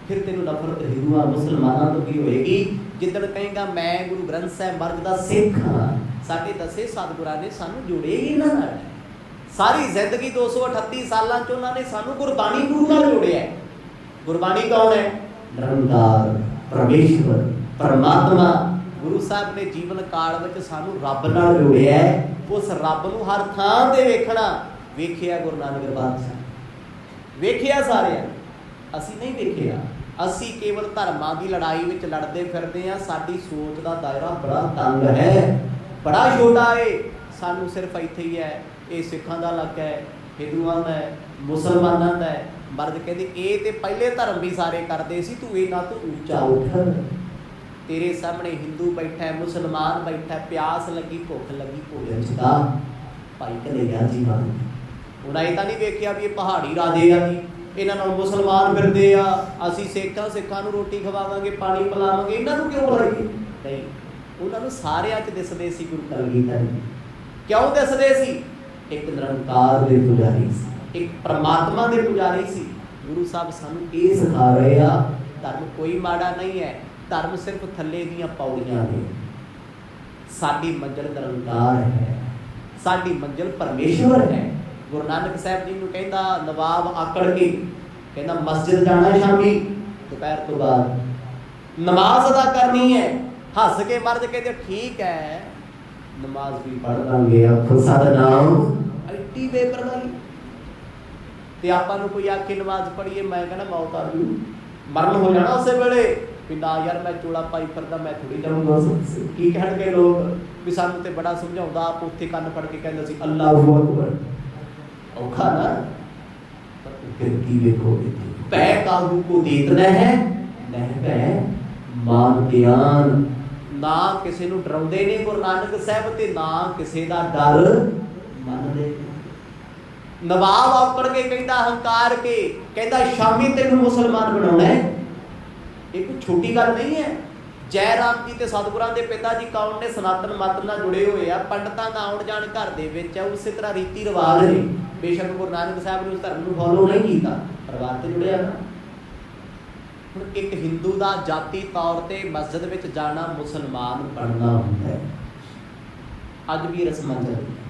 ਫਿਰ ਤੈਨੂੰ ਨਫ਼ਰਤ ਹਿੰਦੂਆਂ ਮੁਸਲਮਾਨਾਂ ਤੋਂ ਵੀ ਹੋਏਗੀ। ਜਿੱਦਣ ਕਹੇਗਾ ਮੈਂ ਗੁਰੂ ਗ੍ਰੰਥ ਸਾਹਿਬ ਮਹਾਰਾਜ ਦਾ ਸਿੱਖ ਹਾਂ, ਸਾਡੇ ਦਸੇ ਸਤਿਗੁਰਾਂ ਨੇ ਸਾਨੂੰ ਜੋੜੇ ਇਹਨਾਂ ਨਾਲ। ਸਾਰੀ ਜ਼ਿੰਦਗੀ 238 ਸਾਲਾਂ 'ਚ ਉਹਨਾਂ ਨੇ ਸਾਨੂੰ ਗੁਰਬਾਣੀ ਗੁਰੂ ਨਾਲ ਜੋੜਿਆ। ਗੁਰਬਾਣੀ ਕੌਣ ਹੈ? ਨਿਰੰਕਾਰ ਪਰਮੇਸ਼ਵਰ ਪਰਮਾਤਮਾ। ਗੁਰੂ ਸਾਹਿਬ ਨੇ ਜੀਵਨ ਕਾਲ ਵਿੱਚ ਸਾਨੂੰ ਰੱਬ ਨਾਲ ਜੋੜਿਆ। ਉਸ ਰੱਬ ਨੂੰ ਹਰ ਥਾਂ ਤੇ ਵੇਖਣਾ। ਵੇਖਿਆ ਗੁਰੂ ਨਾਨਕ ਪਾਤਸ਼ਾਹ, ਵੇਖਿਆ ਸਾਰਿਆਂ, ਅਸੀਂ ਨਹੀਂ ਵੇਖਿਆ। ਅਸੀਂ ਕੇਵਲ ਧਰਮਾਂ ਦੀ ਲੜਾਈ ਵਿੱਚ ਲੜਦੇ ਫਿਰਦੇ ਹਾਂ। ਸਾਡੀ ਸੋਚ ਦਾ ਦਾਇਰਾ ਬੜਾ ਤੰਗ ਹੈ, ਬੜਾ ਛੋਟਾ ਏ। ਸਾਨੂੰ ਸਿਰਫ ਇੱਥੇ ਹੀ ਹੈ, ਇਹ ਸਿੱਖਾਂ ਦਾ ਇਲਾਕਾ ਹੈ, ਹਿੰਦੂਆਂ ਦਾ ਹੈ, ਮੁਸਲਮਾਨਾਂ ਦਾ ਹੈ। ਮਰਦ ਕਹਿੰਦੇ ਇਹ ਤੇ ਪਹਿਲੇ ਧਰਮ ਵੀ ਸਾਰੇ ਕਰਦੇ ਸੀ, ਤੂੰ ਇਹਨਾਂ ਤੋਂ ਉੱਚਾ ਉੱਠ। ਤੇਰੇ ਸਾਹਮਣੇ ਹਿੰਦੂ ਬੈਠਾ, ਮੁਸਲਮਾਨ ਬੈਠਾ, ਪਿਆਸ ਲੱਗੀ, ਭੁੱਖ ਲੱਗੀ, ਭੋਜਨ ਛਕਾ। ਭਾਈ ਕਨ੍ਹੱਈਆ ਜੀ ਵਾਂਗ ਉਹਨਾਂ ਇਹ ਤਾਂ ਨਹੀਂ ਵੇਖਿਆ ਵੀ ਇਹ ਪਹਾੜੀ ਰਾਜੇ ਆ ਜੀ, ਇਹਨਾਂ ਨਾਲ ਮੁਸਲਮਾਨ ਫਿਰਦੇ ਆ, ਅਸੀਂ ਸਿੱਖਾਂ ਨੂੰ ਰੋਟੀ ਖਵਾਵਾਂਗੇ, ਪਾਣੀ ਪਿਲਾਵਾਂਗੇ, ਇਹਨਾਂ ਨੂੰ ਕਿਉਂ ਬੁਲਾਈਏ? ਨਹੀਂ, ਉਹਨਾਂ ਨੂੰ ਸਾਰਿਆਂ 'ਚ ਦਿਸਦੇ ਸੀ ਗੁਰੂ ਕਲਗੀਧਰ ਜੀ। ਕਿਉਂ ਦਿਸਦੇ ਸੀ? ਇੱਕ ਨਿਰੰਕਾਰ ਦੇ ਪੁਜਾਰੀ ਸੀ, ਇੱਕ ਪਰਮਾਤਮਾ ਦੇ ਪੁਜਾਰੀ ਸੀ। ਗੁਰੂ ਸਾਹਿਬ ਸਾਨੂੰ ਇਹ ਸਿਖਾ ਰਹੇ ਆ, ਧਰਮ ਕੋਈ ਮਾੜਾ ਨਹੀਂ ਹੈ, ਧਰਮ ਸਿਰਫ ਥੱਲੇ ਦੀਆਂ ਪੌੜੀਆਂ ਨੇ। ਸਾਡੀ ਮੰਜ਼ਿਲ ਨਿਰੰਕਾਰ ਹੈ, ਸਾਡੀ ਮੰਜ਼ਿਲ ਪਰਮੇਸ਼ਵਰ ਹੈ। ਗੁਰੂ ਨਾਨਕ ਸਾਹਿਬ ਜੀ ਨੂੰ ਕਹਿੰਦਾ ਨਵਾਬ ਆਕੜ ਕੇ, ਕਹਿੰਦਾ ਮਸਜਿਦ ਜਾਣਾ ਸ਼ਾਮੀ ਦੁਪਹਿਰ ਤੋਂ ਬਾਅਦ, ਨਮਾਜ਼ ਅਦਾ ਕਰਨੀ ਹੈ। ਹੱਸ ਕੇ ਮਰਦ ਕਹਿੰਦੇ ਠੀਕ ਹੈ, ਨਮਾਜ਼ ਵੀ ਪੜ੍ਹ ਲਾਂਗੇ। ਆਖੋ ਸਤਿਨਾਮ। ਐਡੀ ਬੇਪਰਵਾਹੀ। ਤੇ ਆਪਾਂ ਨੂੰ ਕੋਈ ਆਖੇ ਨਮਾਜ਼ ਪੜ੍ਹੀਏ, ਮੈਂ ਕਹਿੰਦਾ ਮੌਤ ਆ ਜੂ, ਮਰਨ ਹੋ ਜਾਣਾ ਉਸੇ ਵੇਲੇ। ਵੀ ਨਾ ਯਾਰ ਮੈਂ ਚੋਲਾ ਪਾਈ ਫਿਰਦਾ, ਮੈਂ ਥੋੜੀ ਜਾਊਂਗਾ। ਕੀ ਕਹਿਣਗੇ ਲੋਕ ਵੀ ਸਾਨੂੰ ਤੇ ਬੜਾ ਸਮਝਾਉਂਦਾ, ਆਪ ਉੱਥੇ ਕੰਨ ਫੜ ਕੇ ਕਹਿੰਦਾ ਸੀ ਅੱਲਾਹੁ ਅਕਬਰ। ਔਖਾ ਨਾ, ਪਰ ਫਿਰ ਕੀ ਵੇਖੋਗੇ? ਭੈ ਕਾਹੂ ਕੋ ਦੇਤਨਾ ਹੈ, ਨਹਿ ਭੈ ਮਾਨ ਗਿਆਨ। ਨਾ ਕਿਸੇ ਨੂੰ ਡਰਾਉਂਦੇ ਨੇ ਗੁਰੂ ਨਾਨਕ ਸਾਹਿਬ, ਤੇ ਨਾ ਕਿਸੇ ਦਾ ਡਰ ਮੰਨਦੇ। ਨਵਾਬ ਆਕੜ ਕੇ ਕਹਿੰਦਾ, ਹੰਕਾਰ ਕੇ ਕਹਿੰਦਾ ਸ਼ਾਮੀ ਤੈਨੂੰ ਮੁਸਲਮਾਨ ਬਣਾਉਣਾ ਹੈ। ਇਹ ਕੋਈ ਛੋਟੀ ਗੱਲ ਨਹੀਂ ਹੈ। ਜੈ ਰਾਮ ਜੀ ਤੇ ਸਤਿਗੁਰਾਂ ਦੇ ਪਿਤਾ ਜੀ ਕੌਣ ਨੇ? ਸਨਾਤਨ ਮਤ ਨਾਲ ਜੁੜੇ ਹੋਏ ਆ। ਪੰਡਤਾਂ ਦਾ ਆਉਣ ਜਾਣ ਘਰ ਦੇ ਵਿੱਚ ਆ, ਉਸੇ ਤਰ੍ਹਾਂ ਰੀਤੀ ਰਿਵਾਜ ਨੇ। ਬੇਸ਼ੱਕ ਗੁਰੂ ਨਾਨਕ ਸਾਹਿਬ ਨੇ ਉਸ ਧਰਮ ਨੂੰ ਫੋਲੋ ਨਹੀਂ ਕੀਤਾ, ਪਰਿਵਾਰ ਤੇ ਜੁੜਿਆ ਨਾ। ਹੁਣ ਇੱਕ ਹਿੰਦੂ ਦਾ ਜਾਤੀ ਤੌਰ ਤੇ ਮਸਜਿਦ ਵਿੱਚ ਜਾਣਾ ਮੁਸਲਮਾਨ ਬਣਨਾ ਹੁੰਦਾ ਹੈ। ਅੱਜ ਵੀ ਰਸਮਾਂ ਚੱਲਦੀਆਂ।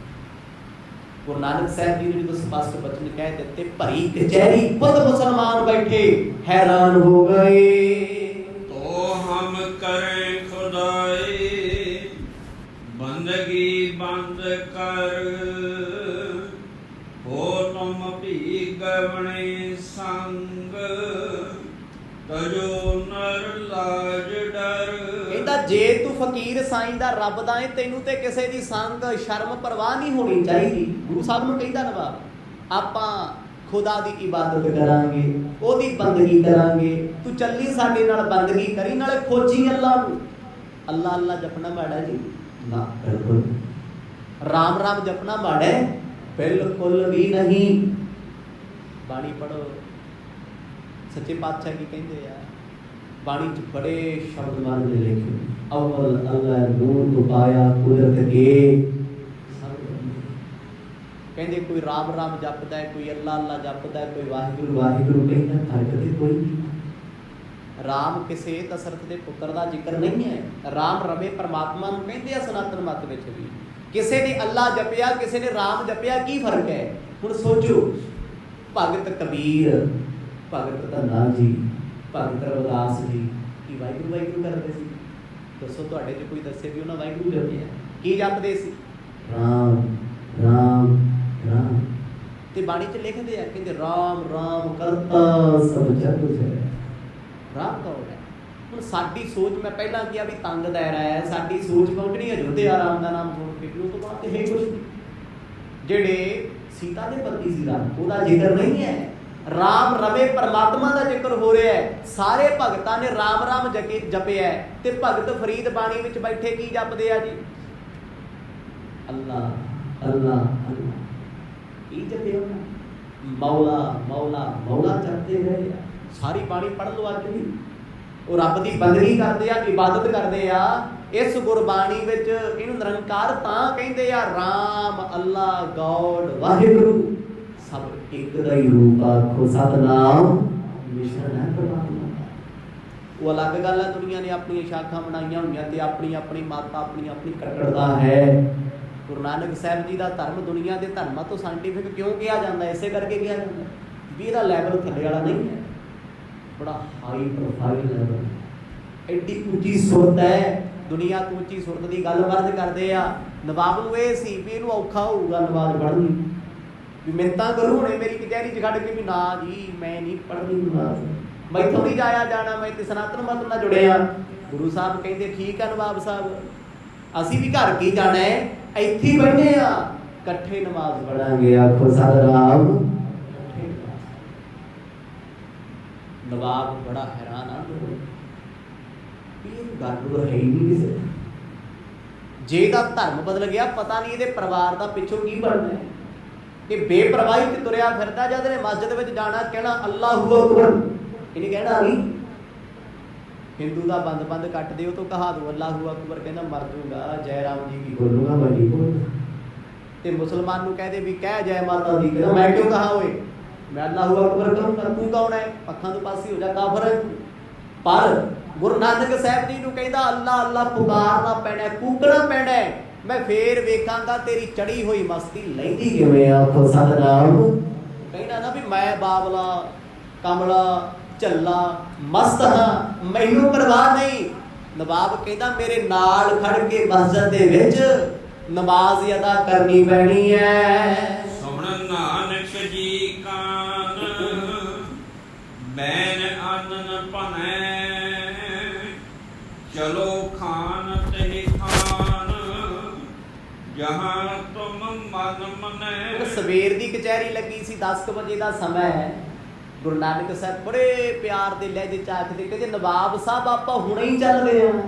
ਗੁਰੂ ਨਾਨਕ ਸਾਹਿਬ ਜੀ ਨੇ ਜਦੋਂ ਸਪਸ਼ਟ ਬਚਨ ਕਹਿ ਦਿੱਤੇ, ਭਰੀ ਕਚਹਿਰੀ ਖੁਦ ਮੁਸਲਮਾਨ ਬੈਠੇ ਹੈਰਾਨ ਹੋ ਗਏ। तो हम करें खुदाई बंदगी बंद कर, हो तुम भी गवणे संग, तजो नर लाज डर। ਕਹਿੰਦਾ ਜੇ ਤੂੰ ਫਕੀਰ ਸਾਈਂ ਦਾ ਰੱਬ ਦਾ ਹੈ, ਤੈਨੂੰ ਤੇ ਕਿਸੇ ਦੀ ਸੰਗ ਸ਼ਰਮ ਪਰਵਾਹ ਨਹੀਂ ਹੋਣੀ ਚਾਹੀਦੀ। ਗੁਰੂ ਸਾਹਿਬ ਨੂੰ ਕਹਿੰਦਾ ਨਵਾਬ, ਆਪਾਂ ਖੁਦਾ ਦੀ ਇਬਾਦਤ ਕਰਾਂਗੇ, ਉਹਦੀ ਬੰਦਗੀ ਕਰਾਂਗੇ, ਤੂੰ ਚੱਲੀ ਸਾਡੇ ਨਾਲ ਬੰਦਗੀ ਕਰੀ, ਨਾਲੇ ਖੋਜੀ ਅੱਲਾਹ ਨੂੰ। ਅੱਲਾ ਅੱਲਾ ਜਪਣਾ ਮਾੜਾ ਜੀ? ਨਾ, ਬਿਲਕੁਲ। ਰਾਮ ਰਾਮ ਜਪਣਾ ਮਾੜਾ ਹੈ? ਬਿਲਕੁਲ ਵੀ ਨਹੀਂ। ਬਾਣੀ ਪੜੋ, ਸੱਚੇ ਪਾਤਸ਼ਾਹ ਕੀ ਕਹਿੰਦੇ ਆ? ਬਾਣੀ 'ਚ ਬੜੇ ਸ਼ਬਦ ਮਨ ਦੇ ਲਿਖੇ। ਅਵਲ ਅੱਲਾ ਨੂਰ ਤੋਂ ਪਾਇਆ ਕੁਦਰਤ ਕੇ। ਕਹਿੰਦੇ ਕੋਈ ਰਾਮ ਰਾਮ ਜਪਦਾ ਹੈ, ਕੋਈ ਅੱਲਾ ਅੱਲਾ ਜਪਦਾ ਹੈ, ਕੋਈ ਵਾਹਿਗੁਰੂ ਵਾਹਿਗੁਰੂ ਕਹਿੰਦਾ। ਫਰਕ ਤੇ ਕੋਈ ਨਹੀਂ। ਰਾਮ ਕਿਸੇ ਦਸ਼ਰਥ ਦੇ ਪੁੱਤਰ ਦਾ ਜ਼ਿਕਰ ਨਹੀਂ ਹੈ। ਰਾਮ ਰਵੇ ਪਰਮਾਤਮਾ ਨੂੰ ਕਹਿੰਦੇ ਆ ਸਨਾਤਨ ਮਤ ਵਿੱਚ ਵੀ। ਕਿਸੇ ਨੇ ਅੱਲਾ ਜਪਿਆ, ਕਿਸੇ ਨੇ ਰਾਮ ਜਪਿਆ, ਕੀ ਫਰਕ ਹੈ? ਹੁਣ ਸੋਚੋ, ਭਗਤ ਕਬੀਰ, ਭਗਤ ਧੰਨਾ ਜੀ, ਭਗਤ ਰਵਿਦਾਸ ਜੀ ਕੀ ਵਾਹਿਗੁਰੂ ਵਾਹਿਗੁਰੂ ਕਰਦੇ ਸੀ? ਦੱਸੋ ਤੁਹਾਡੇ 'ਚ ਕੋਈ ਦੱਸੇ ਵੀ ਉਹਨਾਂ ਵਾਹਿਗੁਰੂ ਜਪਿਆ? ਕੀ ਜਪਦੇ ਸੀ? ਰਾਮ ਰਾਮ ਰਾਮ। ਤੇ ਬਾਣੀ 'ਚ ਲਿਖਦੇ ਆ, ਕਹਿੰਦੇ ਰਾਮ ਰਾਮ ਕਰਤਾ ਸਭ ਜਗ ਹੈ। ਰਾਮ ਕੌਣ ਹੈ? ਹੁਣ ਸਾਡੀ ਸੋਚ, ਮੈਂ ਪਹਿਲਾਂ ਕਿਹਾ ਵੀ ਤੰਗ ਦਾਇਰਾ ਹੈ। ਸਾਡੀ ਸੋਚ ਪਹੁੰਚਣੀ ਅਯੋਧਿਆ ਰਾਮ ਦਾ ਨਾਮ ਸੁਣ ਕੇ, ਉਸ ਤੋਂ ਬਾਅਦ ਤੇ ਹੈ ਕੁਛ ਨਹੀਂ। ਜਿਹੜੇ ਸੀਤਾ ਦੇ ਪਤੀ ਸੀ ਰਾਮ, ਉਹਦਾ ਜ਼ਿਕਰ ਨਹੀਂ ਹੈ। ਰਾਮ ਰਵੇ ਪਰਮਾਤਮਾ ਦਾ ਜ਼ਿਕਰ ਹੋ ਰਿਹਾ ਹੈ। ਸਾਰੇ ਭਗਤਾਂ ਨੇ ਰਾਮ ਰਾਮ ਜਪਿਆ, ਤੇ ਭਗਤ ਫਰੀਦ ਬਾਣੀ ਵਿੱਚ ਬੈਠੇ ਕੀ ਜਪਦੇ ਆ ਜੀ? ਅੱਲਾ ਅੱਲਾ ਅੱਲਾ। ਕੀ ਜਪਿਆ? ਮੌਲਾ ਮੌਲਾ ਮੌਲਾ ਜਪਦੇ ਰਹੇ ਆ। ਸਾਰੀ ਬਾਣੀ ਪੜ੍ਹ ਲਓ ਅੱਜ ਵੀ। ਉਹ ਰੱਬ ਦੀ ਬੰਦਗੀ ਕਰਦੇ ਆ, ਇਬਾਦਤ ਕਰਦੇ ਆ। ਇਸ ਗੁਰਬਾਣੀ ਵਿੱਚ ਇਹਨੂੰ ਨਿਰੰਕਾਰ ਤਾਂ ਕਹਿੰਦੇ ਆ, ਰਾਮ ਅੱਲਾ ਗੋਡ ਵਾਹਿਗੁਰੂ ਸਭ ਇੱਕ ਦਾ ਹੀ ਰੂਪ। ਆਖੋ ਸਤਿਨਾਮ। ਮਿਸ਼ਨ ਹੈ ਪਰਮਾਤਮਾ ਦਾ। ਉਹ ਅਲੱਗ ਗੱਲ ਹੈ, ਦੁਨੀਆ ਨੇ ਆਪਣੀਆਂ ਸ਼ਾਖਾਂ ਬਣਾਈਆਂ ਹੋਈਆਂ ਤੇ ਆਪਣੀ ਆਪਣੀ ਮਾਤਾ, ਆਪਣੀ ਆਪਣੀ ਕੱਟੜਤਾ ਹੈ। ਗੁਰੂ ਨਾਨਕ ਸਾਹਿਬ ਜੀ ਦਾ ਧਰਮ ਦੁਨੀਆ ਦੇ ਧਰਮਾਂ ਤੋਂ ਸਾਇੰਟੀਫਿਕ ਕਿਉਂ ਕਿਹਾ ਜਾਂਦਾ? ਇਸੇ ਕਰਕੇ ਕਿਹਾ ਜਾਂਦਾ ਵੀ ਇਹਦਾ ਲੈਵਲ ਥੱਲੇ ਵਾਲਾ ਨਹੀਂ ਹੈ, ਬੜਾ ਹਾਈ ਪ੍ਰੋਫਾਈਲ ਲੈਵਲ, ਐਡੀ ਉੱਚੀ ਸੁਰਤ ਹੈ। ਦੁਨੀਆ ਤੋਂ ਉੱਚੀ ਸੁਰਤ ਦੀ ਗੱਲ ਵਰਜ ਕਰਦੇ ਆ। ਨਵਾਬ ਨੂੰ ਇਹ ਸੀ ਵੀ ਇਹਨੂੰ ਔਖਾ ਹੋਊਗਾ ਨਮਾਜ਼ ਪੜ੍ਹਨੀ, ਵੀ ਮਿੰਤਾਂ ਕਰੂ ਹੁਣੇ ਮੇਰੀ ਕਚਹਿਰੀ 'ਚ ਖੜ ਕੇ ਵੀ ਨਾ ਜੀ ਮੈਂ ਨਹੀਂ ਪੜ੍ਹਨੀ ਨਮਾਜ਼, ਮੈਥੋਂ ਨਹੀਂ ਜਾਇਆ ਜਾਣਾ, ਮੈਂ ਤੇ ਸਨਾਤਨ ਮਤ ਨਾਲ ਜੁੜਿਆ। ਗੁਰੂ ਸਾਹਿਬ ਕਹਿੰਦੇ ਠੀਕ ਹੈ ਨਵਾਬ ਸਾਹਿਬ, ਅਸੀਂ ਵੀ ਘਰ ਕੀ ਜਾਣਾ ਹੈ, ਇੱਥੇ ਹੀ ਬੈਠੇ ਆ, ਇਕੱਠੇ ਨਮਾਜ਼ ਪੜਾਂਗੇ। ਆਖੋ ਸਤਿਨਾਮ। ਨਵਾਬ ਬੜਾ ਹੈਰਾਨ ਆ, ਇਹ ਗੱਲ ਹੈ ਹੀ ਨਹੀਂ ਕਿਸੇ। ਜੇ ਇਹਦਾ ਧਰਮ ਬਦਲ ਗਿਆ ਪਤਾ ਨਹੀਂ ਇਹਦੇ ਪਰਿਵਾਰ ਦਾ ਪਿੱਛੋਂ ਕੀ ਬਣਨਾ ਹੈ। ਇਹ ਬੇਪਰਵਾਹੀ ਤੇ ਤੁਰਿਆ ਫਿਰਦਾ, ਜਦ ਇਹਨੇ ਮਸਜਿਦ ਵਿੱਚ ਜਾਣਾ ਕਹਿਣਾ ਅੱਲਾਹੂ ਅਕਬਰ, ਇਹਨੇ ਕਹਿਣਾ ਨਹੀਂ। ਹਿੰਦੂ ਦਾ ਬੰਦ ਕੱਟ ਦਿਓ ਤੋਂ ਕਹਾ ਦੋ ਅੱਲਾਹੂ ਅਕਬਰ, ਕਹਿੰਦਾ ਮਰ ਜੂਗਾ, ਜੈ ਰਾਮ ਜੀ ਕੀ ਬੋਲੂਗਾ ਮੈਂ ਨਹੀਂ ਬੋਲੂਗਾ। ਤੇ ਮੁਸਲਮਾਨ ਨੂੰ ਕਹਦੇ ਵੀ ਕਹਿ ਜੈ ਮਾਤਾ ਦੀ, ਕਹਿੰਦਾ ਮੈਂ ਕਿਉਂ ਕਹਾ ਓਏ, ਮੈਂ ਅੱਲਾਹੂ ਅਕਬਰ ਕਹੂੰਗਾ, ਤੂੰ ਕੌਣ ਹੈ, ਅੱਖਾਂ ਤੋਂ ਪਾਸੇ ਹੋ ਜਾ, ਕਾਫਰ ਹੈ। ਪਰ ਗੁਰੂ ਨਾਨਕ ਸਾਹਿਬ ਜੀ ਨੂੰ ਕਹਿੰਦਾ ਅੱਲਾ ਅੱਲਾ ਪੁਕਾਰਨਾ ਪੈਣਾ, ਕੂਕਣਾ ਪੈਣਾ, ਮੈਂ ਫੇਰ ਵੇਖਾਂਗਾ ਤੇਰੀ ਚੜੀ ਹੋਈ ਮਸਤੀ ਲੈਂਦੀ ਕਿਵੇਂ। ਆਖੋ ਸਤਿਨਾਮ। ਕਹਿੰਦਾ ਨਾ ਵੀ ਮੈਂ ਬਾਬਲਾ ਕਮਲਾ ਝੱਲਾ ਮਸਤ ਹਾਂ, ਮੈਨੂੰ ਪਰਵਾਹ ਨਹੀਂ। ਨਵਾਬ ਕਹਿੰਦਾ ਮੇਰੇ ਨਾਲ ਖੜ ਕੇ ਮਸਜਿਦ ਦੇ ਵਿੱਚ ਨਮਾਜ਼ ਅਦਾ ਕਰਨੀ ਪੈਣੀ ਹੈ। ਸੁਣ ਨਾਨਕ ਜੀ ਕਾਨ ਮੈਨ ਆਨਨ ਭਨੈ, ਚਲੋ ਖਾਨ ਤੇ ਖਾਨ ਜਹਾਂ ਤੁਮ ਮਨ ਮਨੈ। ਸਵੇਰ ਦੀ ਕਚਹਿਰੀ ਲੱਗੀ ਸੀ, 10 ਵਜੇ ਦਾ ਸਮਾਂ ਹੈ। ਗੁਰੂ ਨਾਨਕ ਸਾਹਿਬ ਬੜੇ ਪਿਆਰ ਦੇ ਲਹਿਜੇ ਚ ਆਖਦੇ, ਕਹਿੰਦੇ ਨਵਾਬ ਸਾਹਿਬ ਆਪਾਂ ਹੁਣੇ ਹੀ ਚੱਲਦੇ ਹਾਂ,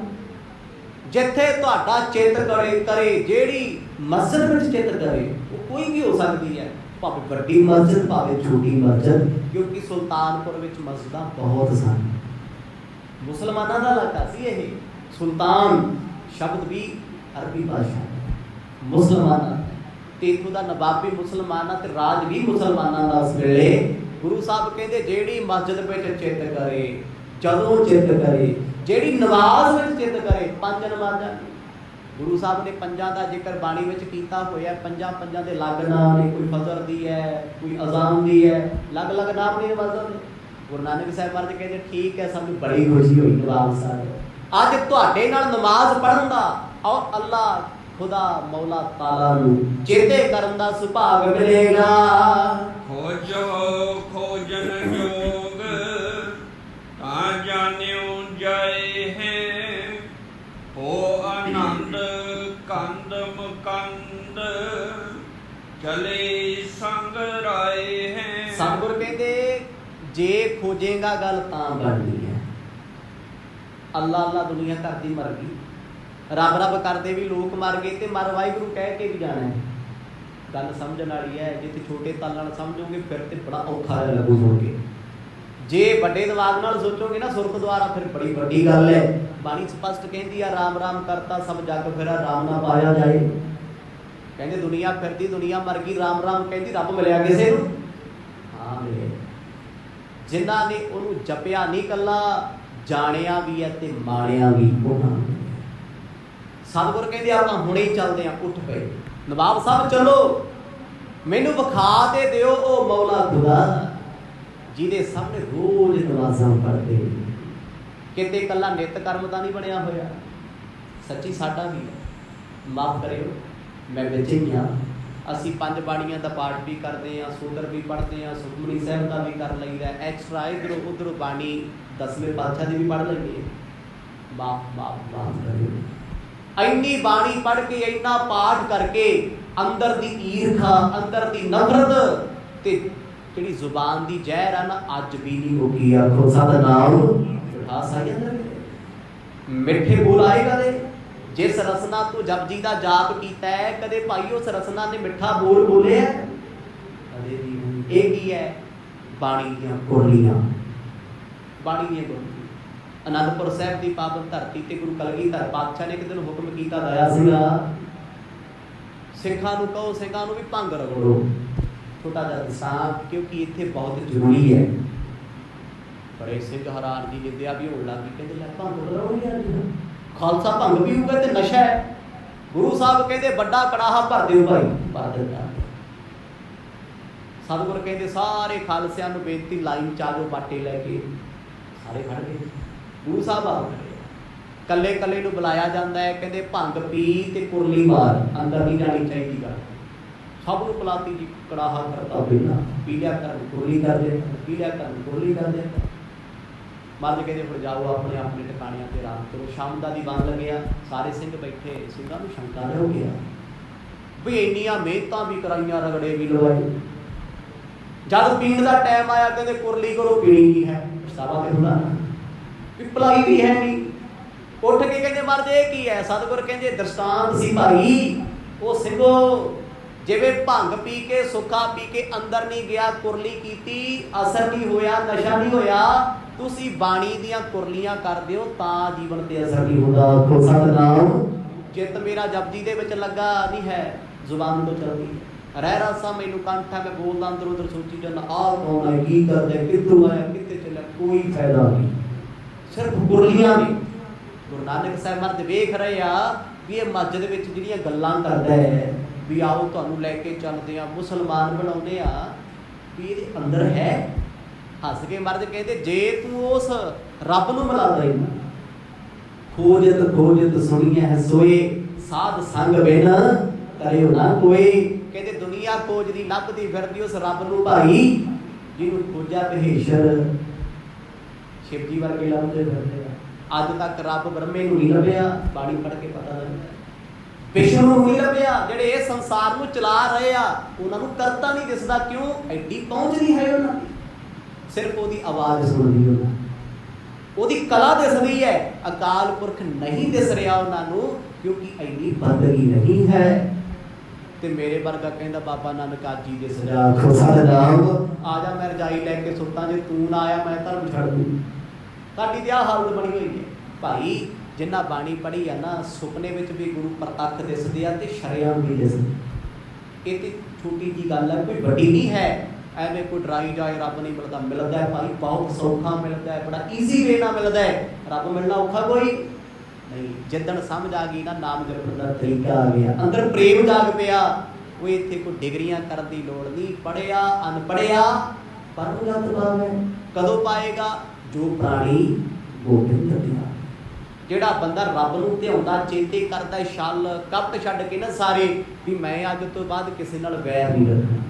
ਜਿੱਥੇ ਤੁਹਾਡਾ ਚਿੱਤ ਕਰੇ, ਜਿਹੜੀ ਮਸਜਿਦ ਵਿੱਚ ਚਿੱਤ ਕਰੇ, ਉਹ ਕੋਈ ਵੀ ਹੋ ਸਕਦੀ ਹੈ, ਭਾਵੇਂ ਵੱਡੀ ਮਸਜਿਦ ਭਾਵੇਂ ਛੋਟੀ ਮਸਜਿਦ, ਕਿਉਂਕਿ ਸੁਲਤਾਨਪੁਰ ਵਿੱਚ ਮਸਜਿਦਾਂ ਬਹੁਤ ਸਨ। ਮੁਸਲਮਾਨਾਂ ਦਾ ਇਲਾਕਾ ਸੀ ਇਹ। ਸੁਲਤਾਨ ਸ਼ਬਦ ਵੀ ਅਰਬੀ ਭਾਸ਼ਾ, ਮੁਸਲਮਾਨਾਂ ਤੇ ਇੱਥੋਂ ਦਾ ਨਵਾਬੀ ਮੁਸਲਮਾਨਾਂ ਤੇ ਰਾਜ ਵੀ ਮੁਸਲਮਾਨਾਂ ਦਾ ਉਸ ਵੇਲੇ। ਗੁਰੂ ਸਾਹਿਬ ਕਹਿੰਦੇ ਜਿਹੜੀ ਮਸਜਿਦ ਵਿੱਚ ਚਿੱਤ ਕਰੇ, ਜਦੋਂ ਚਿੱਤ ਕਰੇ, ਜਿਹੜੀ ਨਮਾਜ਼ ਵਿੱਚ ਚਿੱਤ ਕਰੇ, 5 ਨਮਾਜ਼ਾਂ। ਗੁਰੂ ਸਾਹਿਬ ਨੇ 5 ਦਾ ਜ਼ਿਕਰ ਬਾਣੀ ਵਿੱਚ ਕੀਤਾ ਹੋਇਆ, 5 ਦੇ ਅਲੱਗ ਨਾਮ ਨੇ, ਕੋਈ ਫਜਰ ਦੀ ਹੈ, ਕੋਈ ਅਜ਼ਾਨ ਦੀ ਹੈ, ਅਲੱਗ ਨਾਮ ਨੇ ਨਮਾਜ਼ਾਂ ਦੇ। ਗੁਰੂ ਨਾਨਕ ਸਾਹਿਬ ਮਹਾਰਾਜ ਕਹਿੰਦੇ ਠੀਕ ਹੈ, ਸਾਨੂੰ ਬੜੀ ਖੁਸ਼ੀ ਹੋਈ ਨਵਾਬ ਸਾਹਿਬ, ਅੱਜ ਤੁਹਾਡੇ ਨਾਲ ਨਮਾਜ਼ ਪੜ੍ਹਨ ਦਾ ਔਰ ਅੱਲਾ ਖੁਦਾ ਮੌਲਾ ਤਾਲਾ ਨੂੰ ਚੇਤੇ ਕਰਨ ਦਾ ਸੁਭਾਗ ਮਿਲੇਗਾ। ਖੋਜੋ ਖੋਜਨ ਜੋਗ ਤਾਂ ਜਾਣਿਓ ਜਾਏ ਹੈ, ਹੋ ਆਨੰਦ ਕੰਦ ਮੁਕੰਦ ਚਲੇ ਸੰਗ ਰਾਏ ਹੈ। ਸਤਿਗੁਰ ਕਹਿੰਦੇ ਜੇ ਖੋਜੇਗਾ ਗੱਲ ਤਾਂ ਬਣਨੀ ਹੈ। ਅੱਲਾ ਅੱਲਾ ਦੁਨੀਆ ਕਰਦੀ ਮਰ ਗਈ, ਰੱਬ ਰੱਬ ਕਰਦੇ ਵੀ ਲੋਕ ਮਰ ਗਏ, ਤੇ ਮਰ ਵਾਹਿਗੁਰੂ ਕਹਿ ਕੇ ਵੀ ਜਾਣਾ ਹੈ। ਗੱਲ ਸਮਝਣ ਵਾਲੀ ਹੈ। ਜੇ ਤੇ ਛੋਟੇ ਤਲ ਨਾਲ ਸਮਝੋਗੇ ਫਿਰ ਤੇ ਬੜਾ ਔਖਾ ਲੱਗੂ ਹੋਗੇ, ਜੇ ਵੱਡੇ ਦਿਮਾਗ ਨਾਲ ਸੋਚੋਗੇ ਨਾ ਸੁਰਖ ਦੁਆਰਾ, ਫਿਰ ਬੜੀ ਵੱਡੀ ਗੱਲ ਹੈ। ਬਾਣੀ ਸਪਸ਼ਟ ਕਹਿੰਦੀ ਆ ਰਾਮ ਰਾਮ ਕਰਤਾ ਸਭ ਜਗ ਫਿਰਾ, ਰਾਮ ਨਾ ਪਾਇਆ ਜਾਏ। ਕਹਿੰਦੇ ਦੁਨੀਆ ਫਿਰਦੀ, ਦੁਨੀਆ ਮਰ ਗਈ, ਰਾਮ ਰਾਮ ਕਹਿੰਦੀ, ਰੱਬ ਮਿਲਿਆ ਕਿਸੇ ਨੂੰ? ਹਾਂ ਮਿਲਿਆ। ਜਿਨ੍ਹਾਂ ਨੇ ਉਹਨੂੰ ਜਪਿਆ ਨਹੀਂ ਕੱਲਾ, ਜਾਣਿਆ ਵੀ ਹੈ ਤੇ ਮਾਣਿਆ ਵੀ ਉਹਨਾਂ। ਸਤਿਗੁਰ ਕਹਿੰਦੇ ਆਪਾਂ ਹੁਣੇ ਹੀ ਚੱਲਦੇ ਹਾਂ, ਉੱਠ ਪਏ। ਨਵਾਬ ਸਾਹਿਬ ਚਲੋ, ਮੈਨੂੰ ਵਿਖਾ ਤੇ ਦਿਓ ਉਹ ਮੌਲਾ ਖੁਦਾ ਜਿਹਦੇ ਸਾਹਮਣੇ ਰੋਜ਼ ਨਮਾਜ਼ਾਂ ਪੜ੍ਹਦੇ। ਕਿਤੇ ਕੱਲਾ ਨਿਤ ਕਰਮ ਦਾ ਨਹੀਂ ਬਣਿਆ ਹੋਇਆ, ਸੱਚੀ ਸਾਡਾ ਵੀ ਹੈ। ਮਾਫ ਕਰਿਓ ਮੈਂ ਵਿੱਚ ਹੀ ਹਾਂ। ਅਸੀਂ 5 ਬਾਣੀਆਂ ਦਾ ਪਾਠ ਵੀ ਕਰਦੇ ਹਾਂ, ਸੋਦਰ ਵੀ ਪੜ੍ਹਦੇ ਹਾਂ, ਸੁਖਮਨੀ ਸਾਹਿਬ ਦਾ ਵੀ ਕਰ ਲਈਦਾ, ਐਕਸਟਰਾ ਇੱਧਰੋਂ ਉੱਧਰੋਂ ਬਾਣੀ 10ਵੇਂ ਪਾਤਸ਼ਾਹ ਦੀ ਵੀ ਪੜ੍ਹ ਲਈਏ। ਮਾਫ ਕਰਿਓ। ਇੰਨੀ ਬਾਣੀ ਪੜ੍ਹ ਕੇ, ਇੰਨਾ ਪਾਠ ਕਰਕੇ ਅੰਦਰ ਦੀ ਈਰਖਾ, ਅੰਦਰ ਦੀ ਨਫ਼ਰਤ ਤੇ ਜਿਹੜੀ ਜ਼ੁਬਾਨ ਦੀ ਜ਼ਹਿਰ ਆ ਨਾ, ਅੱਜ ਵੀ ਨਹੀਂ ਮੁੱਕੀ। ਆਖੋ ਸਤਿਨਾਮ। ਮਿਠਾਸ ਆਈ ਅੰਦਰ, ਮਿੱਠੇ ਬੋਲ ਆਏ ਕਦੇ। ਜਿਸ ਰਸਨਾ ਤੂੰ ਜਪਜੀ ਦਾ ਜਾਪ ਕੀਤਾ ਹੈ, ਕਦੇ ਭਾਈ ਉਸ ਰਸਨਾ ਨੇ ਮਿੱਠਾ ਬੋਲ ਬੋਲਿਆ? ਕਦੇ ਵੀ। ਇਹ ਕੀ ਹੈ? ਬਾਣੀ ਦੀਆਂ ਕੁਰਲੀਆਂ, ਬਾਣੀ ਦੀਆਂ ਕੁਰਲੀਆਂ। ਅਨੰਦਪੁਰ ਸਾਹਿਬ ਦੀ ਪਾਵਨ ਧਰਤੀ ਤੇ ਗੁਰੂ ਕਲਗੀਧਰ ਪਾਤਸ਼ਾਹ ਨੇ ਇੱਕ ਦਿਨ ਹੁਕਮ ਕੀਤਾ ਦਇਆ ਸੀਗਾ, ਸਿੱਖਾਂ ਨੂੰ ਕਹੋ, ਸਿੰਘਾਂ ਨੂੰ ਵੀ ਭੰਗ ਰਗੜੋ। ਛੋਟਾ ਜਿਹਾ ਦਸਾਂ, ਕਿਉਂਕਿ ਇੱਥੇ ਬਹੁਤ ਜ਼ਰੂਰੀ ਹੈ। ਬੜੇ ਸਿੰਘ ਹੈਰਾਨ ਦੀ ਨਿੰਦਿਆ ਵੀ ਹੋਣ ਲੱਗੀ, ਕਹਿੰਦੇ ਲੈ ਭੰਗ ਰਗੜੋ ਯਾਰ, ਖਾਲਸਾ ਭੰਗ ਪੀਊਗਾ ਤੇ ਨਸ਼ਾ ਹੈ। ਗੁਰੂ ਸਾਹਿਬ ਕਹਿੰਦੇ ਵੱਡਾ ਕੜਾਹਾ ਭਰ ਦਿਓ ਭਾਈ, ਭਰ ਦਿੱਤਾ। ਸਤਿਗੁਰ ਕਹਿੰਦੇ ਸਾਰੇ ਖਾਲਸਿਆਂ ਨੂੰ ਬੇਨਤੀ, ਲਾਈਨ ਚ ਆ ਜਾਓ, ਬਾਟੇ ਲੈ ਕੇ। ਸਾਰੇ ਖੜ ਗਏ। ਗੁਰੂ ਸਾਹਿਬ ਆ ਗਏ, ਕੱਲੇ ਕੱਲੇ ਨੂੰ ਬੁਲਾਇਆ ਜਾਂਦਾ ਹੈ। ਕਹਿੰਦੇ ਭੰਗ ਪੀ ਤੇ ਕੁਰਲੀ ਮਾਰ, ਅੰਦਰ ਨਹੀਂ ਜਾਣੀ ਚਾਹੀਦੀ ਗੱਲ। ਸਭ ਨੂੰ ਪਲਾਤੀ ਜੀ ਕੜਾਹਾ ਕਰਤਾ ਪੀਣਾ, ਪੀ ਲਿਆ ਕਰਨ ਕੁਰਲੀ ਕਰ ਦੇ, ਪੀ ਲਿਆ ਕਰਨ ਕੁਰਲੀ ਕਰ ਦੇ। ਮਹਾਰਾਜ ਕਹਿੰਦੇ ਹੁਣ ਜਾਓ ਆਪਣੇ ਆਪਣੇ ਟਿਕਾਣਿਆਂ ਤੇ ਆਰਾਮ ਕਰੋ। ਸ਼ਾਮ ਦਾ ਦੀਵਾਨ ਲੱਗਿਆ, ਸਾਰੇ ਸਿੰਘ ਬੈਠੇ, ਸਿੰਘਾਂ ਨੂੰ ਸ਼ੰਕਾ ਹੋ ਗਿਆ ਵੀ ਇੰਨੀਆਂ ਮਿਹਨਤਾਂ ਵੀ ਕਰਾਈਆਂ, ਰਗੜੇ ਵੀ ਲਵਾਏ, ਜਦ ਪੀਣ ਦਾ ਟਾਈਮ ਆਇਆ ਕਹਿੰਦੇ ਕੁਰਲੀ ਕਰੋ, ਪੀਣੀ ਨਹੀਂ ਹੈ। ਪਛਤਾਵਾ ਤੇ ਹੁੰਦਾ ਵੀ ਭਲਾਈ ਵੀ ਹੈ ਨਹੀਂ। ਉੱਠ ਕੇ ਕਹਿੰਦੇ ਮਹਾਰਾਜ ਇਹ ਕੀ ਹੈ? ਸਤਿਗੁਰ ਕਹਿੰਦੇ ਦ੍ਰਿਸ਼ਟਾਂਤ ਸੀ ਭਾਈ, ਉਹ ਸਿੰਘੋ ਜਿਵੇਂ ਭੰਗ ਪੀ ਕੇ ਸੁੱਕਾ ਪੀ ਕੇ ਅੰਦਰ ਨਹੀਂ ਗਿਆ, ਕੁਰਲੀ ਕੀਤੀ, ਅਸਰ ਨਹੀਂ ਹੋਇਆ, ਨਸ਼ਾ ਨਹੀਂ ਹੋਇਆ। ਤੁਸੀਂ ਬਾਣੀ ਦੀਆਂ ਕੁਰਲੀਆਂ ਕਰਦੇ ਹੋ ਤਾਂ ਜੀਵਨ ਤੇ ਅਸਰ ਨਹੀਂ ਹੁੰਦਾ। ਆਖੋ ਸਤਿਨਾਮ। ਚਿੱਤ ਮੇਰਾ ਜਪਜੀ ਦੇ ਵਿੱਚ ਲੱਗਾ ਨਹੀਂ ਹੈ, ਜ਼ੁਬਾਨ ਤੋਂ ਚੱਲਦੀ ਰਹਿ ਰਸਾ ਮੈਨੂੰ ਕੰਠਾ, ਮੈਂ ਬੋਲਦਾ ਅੰਦਰ ਉਧਰ ਸੋਚੀ ਜਾਂਦਾ ਆਹ ਕੌਣ ਹੈ, ਕੀ ਕਰਦਾ, ਕਿੱਥੋਂ ਆਇਆ, ਕਿੱਥੇ ਚੱਲਿਆ, ਕੋਈ ਫਾਇਦਾ ਨਹੀਂ, ਸਿਰਫ ਕੁਰਲੀਆਂ ਨੇ। ਗੁਰੂ ਨਾਨਕ ਸਾਹਿਬ ਮਹਾਰਾਜ ਵੇਖ ਰਹੇ ਆ ਵੀ ਇਹ ਮਸਜਿਦ ਵਿੱਚ ਜਿਹੜੀਆਂ ਗੱਲਾਂ ਕਰਦਾ ਹੈ ਵੀ ਆਓ ਤੁਹਾਨੂੰ ਲੈ ਕੇ ਚੱਲਦੇ ਆ, ਮੁਸਲਮਾਨ ਬਣਾਉਂਦੇ ਆ, ਵੀ ਇਹਦੇ ਅੰਦਰ ਹੈ। ਹੱਸ ਕੇ ਮਹਾਰਾਜ ਕਹਿੰਦੇ ਜੇ ਤੂੰ ਉਸ ਰੱਬ ਨੂੰ ਮਿਲਾਦਾ ਹੀ ਨਾ, ਖੋਜਤ ਖੋਜਤ ਸੁਣੀਏ ਹੈ ਸੋਏ, ਸਾਧ ਸੰਗ ਬਿਨ ਕਰਿਓ ਨਾ ਕੋਈ। ਕਹਿੰਦੇ ਦੁਨੀਆ ਖੋਜਦੀ ਲੱਭਦੀ ਫਿਰਦੀ ਉਸ ਰੱਬ ਨੂੰ ਭਾਈ ਜਿਹਨੂੰ ਖੋਜਿਆ ਮਹੇਸ਼ਰ ਸ਼ਿਵ ਜੀ ਵਰਗੇ ਲੱਭਦੇ ਫਿਰਦੇ ਆ। ਅੱਜ ਤੱਕ ਰੱਬ ਬ੍ਰਹਮੇ ਨੂੰ ਨਹੀਂ ਲੱਭਿਆ, ਬਾਣੀ ਪੜ੍ਹ ਕੇ ਪਤਾ ਲੱਗਦਾ। ਵਿਸ਼ਨੂੰ ਨੂੰ ਨਹੀਂ ਲੱਭਿਆ, ਜਿਹੜੇ ਇਹ ਸੰਸਾਰ ਨੂੰ ਚਲਾ ਰਹੇ ਆ ਉਹਨਾਂ ਨੂੰ ਕਰਤਾ ਨਹੀਂ ਦਿਸਦਾ। ਕਿਉਂ? ਐਡੀ ਪਹੁੰਚ ਨਹੀਂ ਹੈ ਉਹਨਾਂ ਦੀ, ਸਿਰਫ ਉਹਦੀ ਆਵਾਜ਼ ਸੁਣਦੀ, ਉਹਦੀ ਕਲਾ ਦਿਸਦੀ ਹੈ। ਅਕਾਲ ਪੁਰਖ ਨਹੀਂ ਦਿਸ ਰਿਹਾ ਉਹਨਾਂ ਨੂੰ, ਕਿਉਂਕਿ ਐਡੀ ਬੰਦਗੀ ਨਹੀਂ ਹੈ। ਤੇ ਮੇਰੇ ਵਰਗਾ ਕਹਿੰਦਾ ਬਾਬਾ ਨਾਨਕ ਆਜੀ ਦੇ ਸਜਾ। ਆਖੋ ਸਤਿਨਾਮ। ਆ ਜਾ ਮੈਂ ਰਜਾਈ ਲੈ ਕੇ ਸੁੱਤਾ, ਜੇ ਤੂੰ ਨਾ ਆਇਆ ਮੈਂ ਧਰਮ ਛੱਡ ਦੂੰ। ਤੁਹਾਡੀ ਤੇ ਆਹ ਹਾਲਤ ਬਣੀ ਹੋਈ ਹੈ ਭਾਈ। ਜਿੰਨਾ ਬਾਣੀ ਪੜ੍ਹੀ ਆ ਨਾ, ਸੁਪਨੇ ਵਿੱਚ ਵੀ ਗੁਰੂ ਪ੍ਰਤੱਖ ਦਿਸਦੇ ਆ ਤੇ ਸ਼ਰੇਆਮ ਵੀ ਦਿਸਦੇ। ਇਹ ਤੇ ਛੋਟੀ ਜੀ ਗੱਲ ਹੈ, ਕੋਈ ਵੱਡੀ ਨਹੀਂ ਹੈ। ਐਵੇਂ ਕੋਈ ਡਰਾਈ ਜਾਏ ਰੱਬ ਨਹੀਂ ਮਿਲਦਾ, ਮਿਲਦਾ ਹੈ ਭਾਈ, ਬਹੁਤ ਸੌਖਾ ਮਿਲਦਾ ਹੈ, ਬੜਾ ਈਜ਼ੀ ਵੇ ਨਾਲ ਮਿਲਦਾ ਹੈ। ਰੱਬ ਮਿਲਣਾ ਔਖਾ ਕੋਈ ਨਹੀਂ। ਜਿੱਦਣ ਸਮਝ ਆ ਗਈ ਨਾ, ਨਾਮ ਜਪਣ ਦਾ ਤਰੀਕਾ ਆ ਗਿਆ, ਅੰਦਰ ਪ੍ਰੇਮ ਜਾਗ ਪਿਆ। ਉਹ ਇੱਥੇ ਕੋਈ ਡਿਗਰੀਆਂ ਕਰਨ ਦੀ ਲੋੜ ਨਹੀਂ। ਪੜ੍ਹਿਆ ਅਨਪੜ੍ਹਿਆ ਪਰਮ ਗਤ ਪਾਵੇ। ਕਦੋਂ ਪਾਏਗਾ? ਜੋ ਪ੍ਰਾਣੀ ਗੋਬਿੰਦ ਧਿਆ। ਜਿਹੜਾ ਬੰਦਾ ਰੱਬ ਨੂੰ ਧਿਆਉਂਦਾ, ਚੇਤੇ ਕਰਦਾ, ਛਲ ਕਪਟ ਛੱਡ ਕੇ ਨਾ ਸਾਰੇ, ਵੀ ਮੈਂ ਅੱਜ ਤੋਂ ਬਾਅਦ ਕਿਸੇ ਨਾਲ ਵੈਰ ਨਹੀਂ ਰੱਖਣਾ,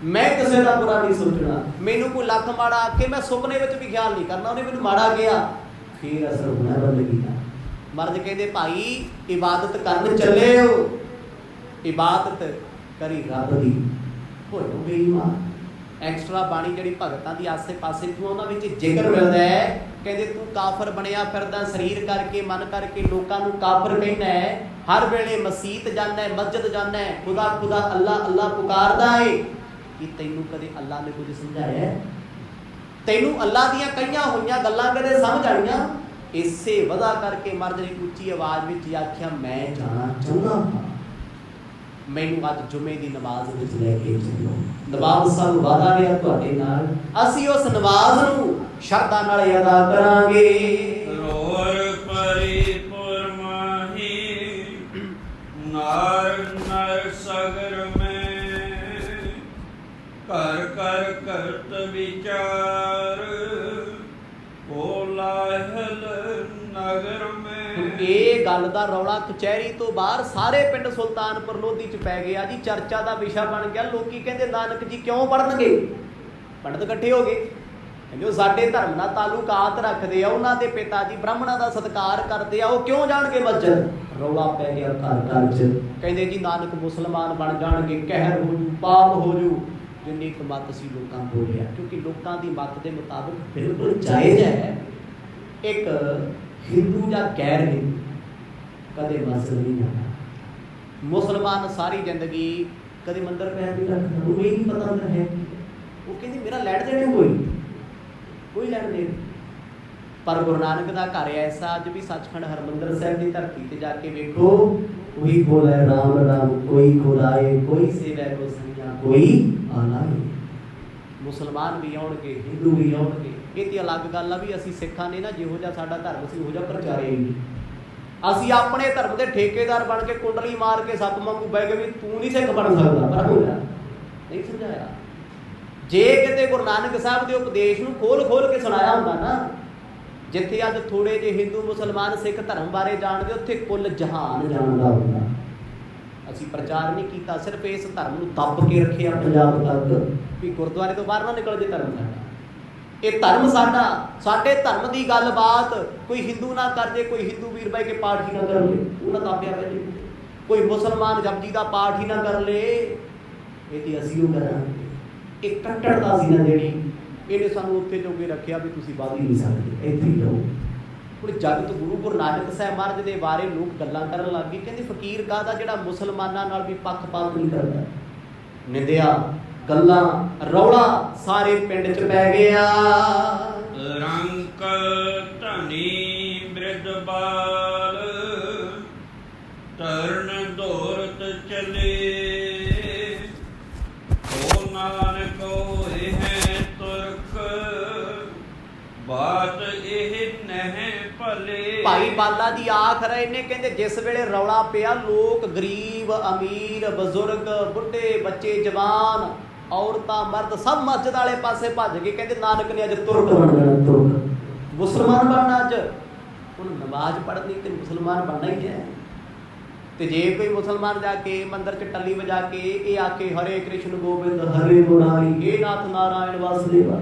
ਮੈਂ ਕਿਸੇ ਦਾ ਬੁਰਾ ਨਹੀਂ ਸੋਚਣਾ, ਮੈਨੂੰ ਕੋਈ ਲੱਖ ਮਾੜਾ ਆਖੇ ਮੈਂ ਸੁਪਨੇ ਵਿੱਚ ਵੀ ਖਿਆਲ ਨਹੀਂ ਕਰਨਾ ਉਹਨੇ ਮੈਨੂੰ ਮਾੜਾ ਕਿਹਾ, ਫੇਰ ਅਸਰ ਹੋਣਾ ਬੰਦਗੀ ਦਾ। ਮਰਦ ਕਹਿੰਦੇ ਭਾਈ ਇਬਾਦਤ ਕਰਨ ਚੱਲੇ ਹੋ, ਇਬਾਦਤ ਕਰੀ ਰੱਬ ਦੀ, ਹੋਇਓ ਬੇਈਮਾਨ। ਐਕਸਟਰਾ ਬਾਣੀ ਜਿਹੜੀ ਭਗਤਾਂ ਦੀ ਆਸੇ ਪਾਸੇ ਤੂੰ ਉਹਨਾਂ ਵਿੱਚ ਜ਼ਿਕਰ ਮਿਲਦਾ ਹੈ। ਕਹਿੰਦੇ ਤੂੰ ਕਾਫਰ ਬਣਿਆ ਫਿਰਦਾ, ਸਰੀਰ ਕਰਕੇ ਮਨ ਕਰਕੇ ਲੋਕਾਂ ਨੂੰ ਕਾਫਰ ਕਹਿੰਦਾ ਹੈ। ਹਰ ਵੇਲੇ ਮਸੀਤ ਜਾਂਦਾ ਹੈ, ਮਸਜਿਦ ਜਾਂਦਾ ਹੈ, ਖੁਦਾ ਖੁਦਾ ਅੱਲਾ ਅੱਲਾ ਪੁਕਾਰਦਾ ਹੈ। ਕਿ ਤੈਨੂੰ ਕਦੇ ਅੱਲਾ ਨੇ ਕੁਝ ਸਮਝਾਇਆ? ਤੈਨੂੰ ਅੱਲਾ ਦੀਆਂ ਕਈਆਂ ਹੋਈਆਂ ਗੱਲਾਂ ਕਦੇ ਸਮਝ ਆਈਆਂ? ਇਸੇ ਵਜ੍ਹਾ ਕਰਕੇ ਮਰਦ ਨੇ ਉੱਚੀ ਆਵਾਜ਼ ਵਿੱਚ ਆਖਿਆ ਮੈਂ ਜਾਣਾ ਚਾਹੁੰਦਾ ਹਾਂ, ਮੈਨੂੰ ਅੱਜ ਜੁਮੇ ਦੀ ਨਮਾਜ਼ ਵਿੱਚ ਲੈ ਕੇ ਚੱਲੋ। ਨਵਾਬ ਸਾਹਿਬ ਵਾਦਾ ਰਿਹਾ ਤੁਹਾਡੇ ਨਾਲ, ਅਸੀਂ ਉਸ ਨਮਾਜ਼ ਨੂੰ ਸ਼ਰਧਾ ਨਾਲ ਅਦਾ ਕਰਾਂਗੇ। ਰੋਰ ਪਰਿਪੁਰ ਮਾਹੀ ਨਾਰ ਨਰ ਸਗਰ ਮੈਂ, ਕਰ ਕਰ ਕਰਤ ਵਿਚਾਰ ਕੋ ਲਾਹਲ ਨਗਰ ਮੈਂ। ਇਹ ਗੱਲ ਦਾ ਰੌਲਾ ਕਚਹਿਰੀ ਤੋਂ ਬਾਹਰ ਸਾਰੇ ਪਿੰਡ ਸੁਲਤਾਨਪੁਰ ਲੋਧੀ ਚ ਪੈ ਗਿਆ ਜੀ, ਚਰਚਾ ਦਾ ਵਿਸ਼ਾ ਬਣ ਗਿਆ। ਲੋਕੀ ਕਹਿੰਦੇ ਨਾਨਕ ਜੀ ਕਿਉਂ ਪੜਨਗੇ? ਪੰਡਤ ਇਕੱਠੇ ਹੋ ਗਏ, ਕਹਿੰਦੇ ਉਹ ਸਾਡੇ ਧਰਮ ਨਾਲ ਤਾਲੁਕਾਤ ਰੱਖਦੇ ਆ, ਉਹਨਾਂ ਦੇ ਪਿਤਾ ਜੀ ਬ੍ਰਾਹਮਣਾਂ ਦਾ ਸਤਿਕਾਰ ਕਰਦੇ ਆ, ਉਹ ਕਿਉਂ ਜਾਣਗੇ ਮਸਜਿਦ? ਰੌਲਾ ਪੈ ਗਿਆ ਘਰ ਘਰ ਚ। ਕਹਿੰਦੇ ਜੀ ਨਾਨਕ ਮੁਸਲਮਾਨ ਬਣ ਜਾਣਗੇ, ਕਹਿਰ ਹੋ ਜੂ, ਪਾਪ ਹੋ ਜੂ। ਜਿੰਨੀ ਕੁ ਮੱਤ ਸੀ ਲੋਕਾਂ ਬੋਲਿਆ, ਕਿਉਂਕਿ ਲੋਕਾਂ ਦੀ ਮੱਤ ਦੇ ਮੁਤਾਬਕ ਬਿਲਕੁਲ ਜਾਇਜ਼ ਹੈ। ਇੱਕ ਹਿੰਦੂ ਜਾਂ ਗੈਰ ਹਿੰਦੂ ਕਦੇ ਮਸਜਿਦ ਨਹੀਂ ਜਾਣਾ, ਮੁਸਲਮਾਨ ਸਾਰੀ ਜ਼ਿੰਦਗੀ ਕਦੇ ਮੰਦਰ ਪੈਰ ਨਹੀਂ ਰੱਖਦਾ, ਉਹ ਇਹ ਨਹੀਂ ਪਤਾ ਅੰਦਰ ਹੈ ਕੀ। ਉਹ ਕਹਿੰਦੇ ਮੇਰਾ ਲੈਣ ਦੇਣੇ ਕੋਈ ਲੈਣ ਦੇਣ। ਪਰ ਗੁਰੂ ਨਾਨਕ ਦਾ ਘਰ ਐਸਾ, ਅੱਜ ਵੀ ਸੱਚਖੰਡ ਹਰਿਮੰਦਰ ਸਾਹਿਬ ਦੀ ਧਰਤੀ ਤੇ ਜਾ ਕੇ ਵੇਖੋ, ਕੋਈ ਖੋਲੇ ਰਾਮ ਰਾਮ, ਕੋਈ ਖੁਦਾਏ, ਕੋਈ ਸੇਵੈ ਕੋ ਸੰਗਿਆ, ਕੋਈ ਆਲਾਏ। ਮੁਸਲਮਾਨ ਵੀ ਆਉਣਗੇ, ਹਿੰਦੂ ਵੀ ਆਉਣਗੇ। ਇਹ ਤੇ ਅਲੱਗ ਗੱਲ ਆ ਵੀ ਅਸੀਂ ਸਿੱਖਾਂ ਨੇ ਨਾ ਜਿਹੋ ਜਿਹਾ ਸਾਡਾ ਧਰਮ ਸੀ ਉਹੋ ਜਿਹਾ ਪ੍ਰਚਾਰਿਆ ਹੀ ਨਹੀਂ। ਅਸੀਂ ਆਪਣੇ ਧਰਮ ਦੇ ਠੇਕੇਦਾਰ ਬਣ ਕੇ ਕੁੰਡਲੀ ਮਾਰ ਕੇ ਸੱਪ ਵਾਂਗੂ ਬਹਿ ਗਏ ਵੀ ਤੂੰ ਨਹੀਂ ਸਿੱਖ ਬਣ ਸਕਦਾ, ਪਰ ਹੋਇਆ ਨਹੀਂ ਸਮਝਾਇਆ। ਜੇ ਕਿਤੇ ਗੁਰੂ ਨਾਨਕ ਸਾਹਿਬ ਦੇ ਉਪਦੇਸ਼ ਨੂੰ ਖੋਲ ਕੇ ਸੁਣਾਇਆ ਹੁੰਦਾ ਨਾ, ਜਿੱਥੇ ਅੱਜ ਥੋੜੇ ਜਿਹੇ ਹਿੰਦੂ ਮੁਸਲਮਾਨ ਸਿੱਖ ਧਰਮ ਬਾਰੇ ਜਾਣਦੇ, ਉੱਥੇ ਕੁੱਲ ਜਹਾਨ ਜਾਣਦਾ ਹੁੰਦਾ। ਅਸੀਂ ਪ੍ਰਚਾਰ ਨਹੀਂ ਕੀਤਾ, ਸਿਰਫ ਇਸ ਧਰਮ ਨੂੰ ਦੱਬ ਕੇ ਰੱਖਿਆ ਪੰਜਾਬ ਤੱਕ ਵੀ ਗੁਰਦੁਆਰੇ ਤੋਂ ਬਾਹਰ ਨਾ ਨਿਕਲ ਜੇ ਧਰਮ ਸਾਡਾ। ਇਹ ਧਰਮ ਸਾਡਾ, ਸਾਡੇ ਧਰਮ ਦੀ ਗੱਲਬਾਤ ਕੋਈ ਹਿੰਦੂ ਨਾ ਕਰ ਜੇ, ਕੋਈ ਹਿੰਦੂ ਵੀਰ ਬਹਿ ਕੇ ਪਾਠ ਹੀ ਨਾ ਕਰ ਲੇ, ਉਹ ਨਾ ਤਾਪਿਆ ਪੈ ਜੇ, ਕੋਈ ਮੁਸਲਮਾਨ ਜਪਜੀ ਦਾ ਪਾਠ ਹੀ ਨਾ ਕਰ ਲੇ, ਇਹ ਤੇ ਅਸੀਂ ਉਹ ਕਰਾਂਗੇ। ਇਹ ਕੱਟੜਤਾ ਸੀ ਨਾ ਜਿਹੜੀ, ਇਹਨੇ ਸਾਨੂੰ ਉੱਥੇ ਜੋਗੇ ਰੱਖਿਆ ਵੀ ਤੁਸੀਂ ਵੱਧ ਹੀ ਨਹੀਂ ਸਕਦੇ, ਇੱਥੇ ਹੀ ਰਹੋ। ਹੁਣ ਜਗਤ ਗੁਰੂ ਨਾਨਕ ਸਾਹਿਬ ਮਹਾਰਾਜ ਦੇ ਬਾਰੇ ਲੋਕ ਗੱਲਾਂ ਕਰਨ ਲੱਗ ਗਏ, ਕਹਿੰਦੇ ਫਕੀਰ ਕਾਹਦਾ ਜਿਹੜਾ ਮੁਸਲਮਾਨਾਂ ਨਾਲ ਵੀ ਪੱਖਪਾਤ ਨਹੀਂ ਕਰਦਾ। ਨਿੰਦਿਆ, ਗੱਲਾਂ, ਰੌਲਾ ਸਾਰੇ ਪਿੰਡ 'ਚ ਪੈ ਗਿਆ। ਰੰਕ ਧਨੀ ਬ੍ਰਿਧ ਬਾਲ ਤਰਨ ਦੌਰਤ ਚਲੇ, ਓ ਨਾਨਕ ਹੋਏ ਹੈ ਤੁਰਕ ਬਾਤ ਇਹ ਨਹਿ ਭਲੇ। ਭਾਈ ਬਾਲਾ ਦੀ ਆਖ ਰਹੇ ਨੇ, ਕਹਿੰਦੇ ਜਿਸ ਵੇਲੇ ਰੌਲਾ ਪਿਆ, ਲੋਕ ਗਰੀਬ ਅਮੀਰ ਬਜ਼ੁਰਗ ਬੁੱਢੇ ਬੱਚੇ ਜਵਾਨ ਔਰਤਾਂ ਮਰਦ ਸਭ ਮਸਜਿਦ ਵਾਲੇ ਪਾਸੇ ਭੱਜ ਗਏ। ਕਹਿੰਦੇ ਨਾਨਕ ਨੇ ਅੱਜ ਤੁਰਕ ਬਣ ਜਾਣਾ, ਤੁਰਕ ਮੁਸਲਮਾਨ ਬਣਨਾ। ਅੱਜ ਹੁਣ ਨਮਾਜ਼ ਪੜ੍ਹਨੀ ਤੇ ਮੁਸਲਮਾਨ ਬਣਨਾ ਹੀ ਹੈ। ਤੇ ਜੇ ਕੋਈ ਮੁਸਲਮਾਨ ਜਾ ਕੇ ਮੰਦਰ 'ਚ ਟੱਲੀ ਵਜਾ ਕੇ ਇਹ ਆਖੇ ਹਰੇ ਕ੍ਰਿਸ਼ਨ ਗੋਬਿੰਦ ਹਰੇ ਮੁਰਾਰੀ ਹੇ ਨਾਥ ਨਾਰਾਇਣ ਵਾਸੁਦੇਵਾ,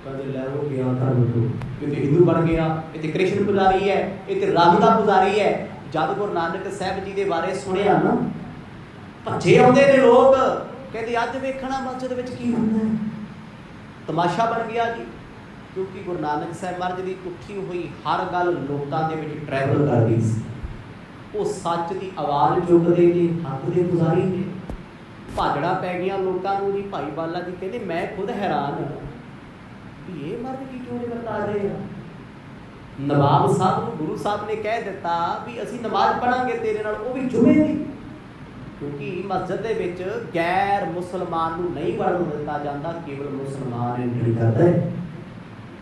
ਕਹਿੰਦੇ ਲੈ ਉਹ ਗਿਆ ਧਰਮ ਤੋਂ, ਕਿਤੇ ਹਿੰਦੂ ਬਣ ਗਿਆ, ਇੱਥੇ ਕ੍ਰਿਸ਼ਨ ਪੁਜਾਰੀ ਹੈ, ਇੱਥੇ ਰੱਬ ਦਾ ਪੁਜਾਰੀ ਹੈ। ਜਦ ਗੁਰੂ ਨਾਨਕ ਸਾਹਿਬ ਜੀ ਦੇ ਬਾਰੇ ਸੁਣਿਆ ਨਾ, ਭੱਜੇ ਆਉਂਦੇ ਨੇ ਲੋਕ, ਕਹਿੰਦੇ ਅੱਜ ਵੇਖਣਾ ਮਸਜਿਦ ਵਿੱਚ ਕੀ ਹੁੰਦਾ ਹੈ। ਤਮਾਸ਼ਾ ਬਣ ਗਿਆ ਜੀ, ਕਿਉਂਕਿ ਗੁਰੂ ਨਾਨਕ ਸਾਹਿਬ ਮਹਾਰਾਜ ਦੀ ਉੱਠੀ ਹੋਈ ਹਰ ਗੱਲ ਲੋਕਾਂ ਦੇ ਵਿੱਚ ਟਰੈਵਲ ਕਰਦੀ ਸੀ। ਉਹ ਸੱਚ ਦੀ ਆਵਾਜ਼ ਚੁੱਕਦੇ ਨੇ, ਹੱਕ ਦੇ ਪੁਜਾਰੀ ਨੇ। ਭਾਜੜਾ ਪੈ ਗਈਆਂ ਲੋਕਾਂ ਨੂੰ ਜੀ। ਭਾਈ ਬਾਲਾ ਜੀ ਕਹਿੰਦੇ ਮੈਂ ਖੁਦ ਹੈਰਾਨ ਹਾਂ ਵੀ ਇਹ ਮਰਦ ਕੀ ਚੋਰੀ ਵਰਤਾ ਰਹੇ ਆ। ਨਵਾਬ ਸਾਹਿਬ ਨੂੰ ਗੁਰੂ ਸਾਹਿਬ ਨੇ ਕਹਿ ਦਿੱਤਾ ਵੀ ਅਸੀਂ ਨਮਾਜ਼ ਪੜਾਂਗੇ ਤੇਰੇ ਨਾਲ, ਉਹ ਵੀ ਜੁਮੇ ਦੀ, ਕਿਉਂਕਿ ਮਸਜਿਦ ਦੇ ਵਿੱਚ ਗੈਰ ਮੁਸਲਮਾਨ ਨੂੰ ਨਹੀਂ ਵੜਨ ਦਿੱਤਾ ਜਾਂਦਾ, ਕੇਵਲ ਮੁਸਲਮਾਨ ਐਂਟਰੀ ਕਰਦਾ ਹੈ।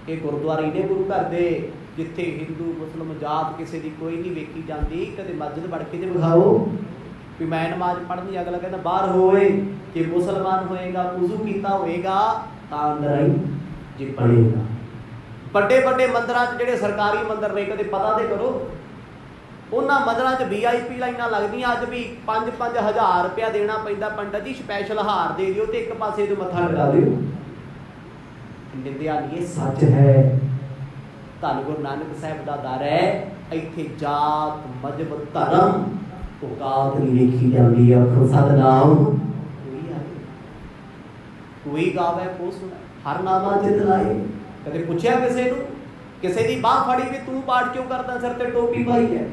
ਇਹ ਗੁਰਦੁਆਰੇ ਨੇ ਗੁਰੂ ਘਰ ਦੇ, ਜਿੱਥੇ ਹਿੰਦੂ ਮੁਸਲਮ ਜਾਤ ਕਿਸੇ ਦੀ ਕੋਈ ਨਹੀਂ ਵੇਖੀ ਜਾਂਦੀ। ਕਦੇ ਮਸਜਿਦ ਵੜ ਕੇ ਜੇ ਵਿਖਾਓ ਵੀ ਮੈਂ ਨਮਾਜ਼ ਪੜ੍ਹਨੀ, ਅਗਲਾ ਕਹਿੰਦਾ ਬਾਹਰ ਹੋਏ। ਜੇ ਮੁਸਲਮਾਨ ਹੋਏਗਾ, ਵੁਜ਼ੂ ਕੀਤਾ ਹੋਏਗਾ ਤਾਂ ਅੰਦਰ ਆਈ, ਜੇ ਪੜ੍ਹੇਗਾ। ਵੱਡੇ ਵੱਡੇ ਮੰਦਰਾਂ 'ਚ ਜਿਹੜੇ ਸਰਕਾਰੀ ਮੰਦਰ ਨੇ, ਕਦੇ ਪਤਾ ਤੇ ਕਰੋ, ਉਹਨਾਂ ਮੰਦਰਾਂ 'ਚ VIP ਲਾਈਨਾਂ ਲੱਗਦੀਆਂ। ਅੱਜ ਵੀ 5-5 ਹਜ਼ਾਰ ਰੁਪਇਆ ਦੇਣਾ ਪੈਂਦਾ। ਪੰਡਤ ਜੀ ਸਪੈਸ਼ਲ ਹਾਰ ਦੇ ਦਿਓ ਤੇ ਇੱਕ ਪਾਸੇ ਤੋਂ ਮੱਥਾ ਲਗਾ ਦਿਓ। ਨਿੰਦਿਆ ਨਹੀਂ, ਇਹ ਸੱਚ ਹੈ। ਧੰਨ ਗੁਰੂ ਨਾਨਕ ਸਾਹਿਬ ਦਾ ਦਰ ਹੈ। ਇੱਥੇ ਜਾਤ ਮਜ਼ਹਬ ਧਰਮ ਔਕਾਤ ਨਹੀਂ ਵੇਖੀ ਜਾਂਦੀ। ਆਖੋ ਸਤਿਨਾਮ। ਕੋਈ ਗਾਵੇ ਕੋ ਸੁਣਾ, ਹਰ ਨਾਮਾ ਚਿਤ ਲਾਏ। ਕਦੇ ਪੁੱਛਿਆ ਕਿਸੇ ਨੂੰ, ਕਿਸੇ ਦੀ ਬਾਹ ਫੜੀ ਵੀ ਤੂੰ ਪਾਠ ਕਿਉਂ ਕਰਦਾ, ਸਿਰ ਤੇ ਟੋਪੀ ਪਾਈ ਹੈ,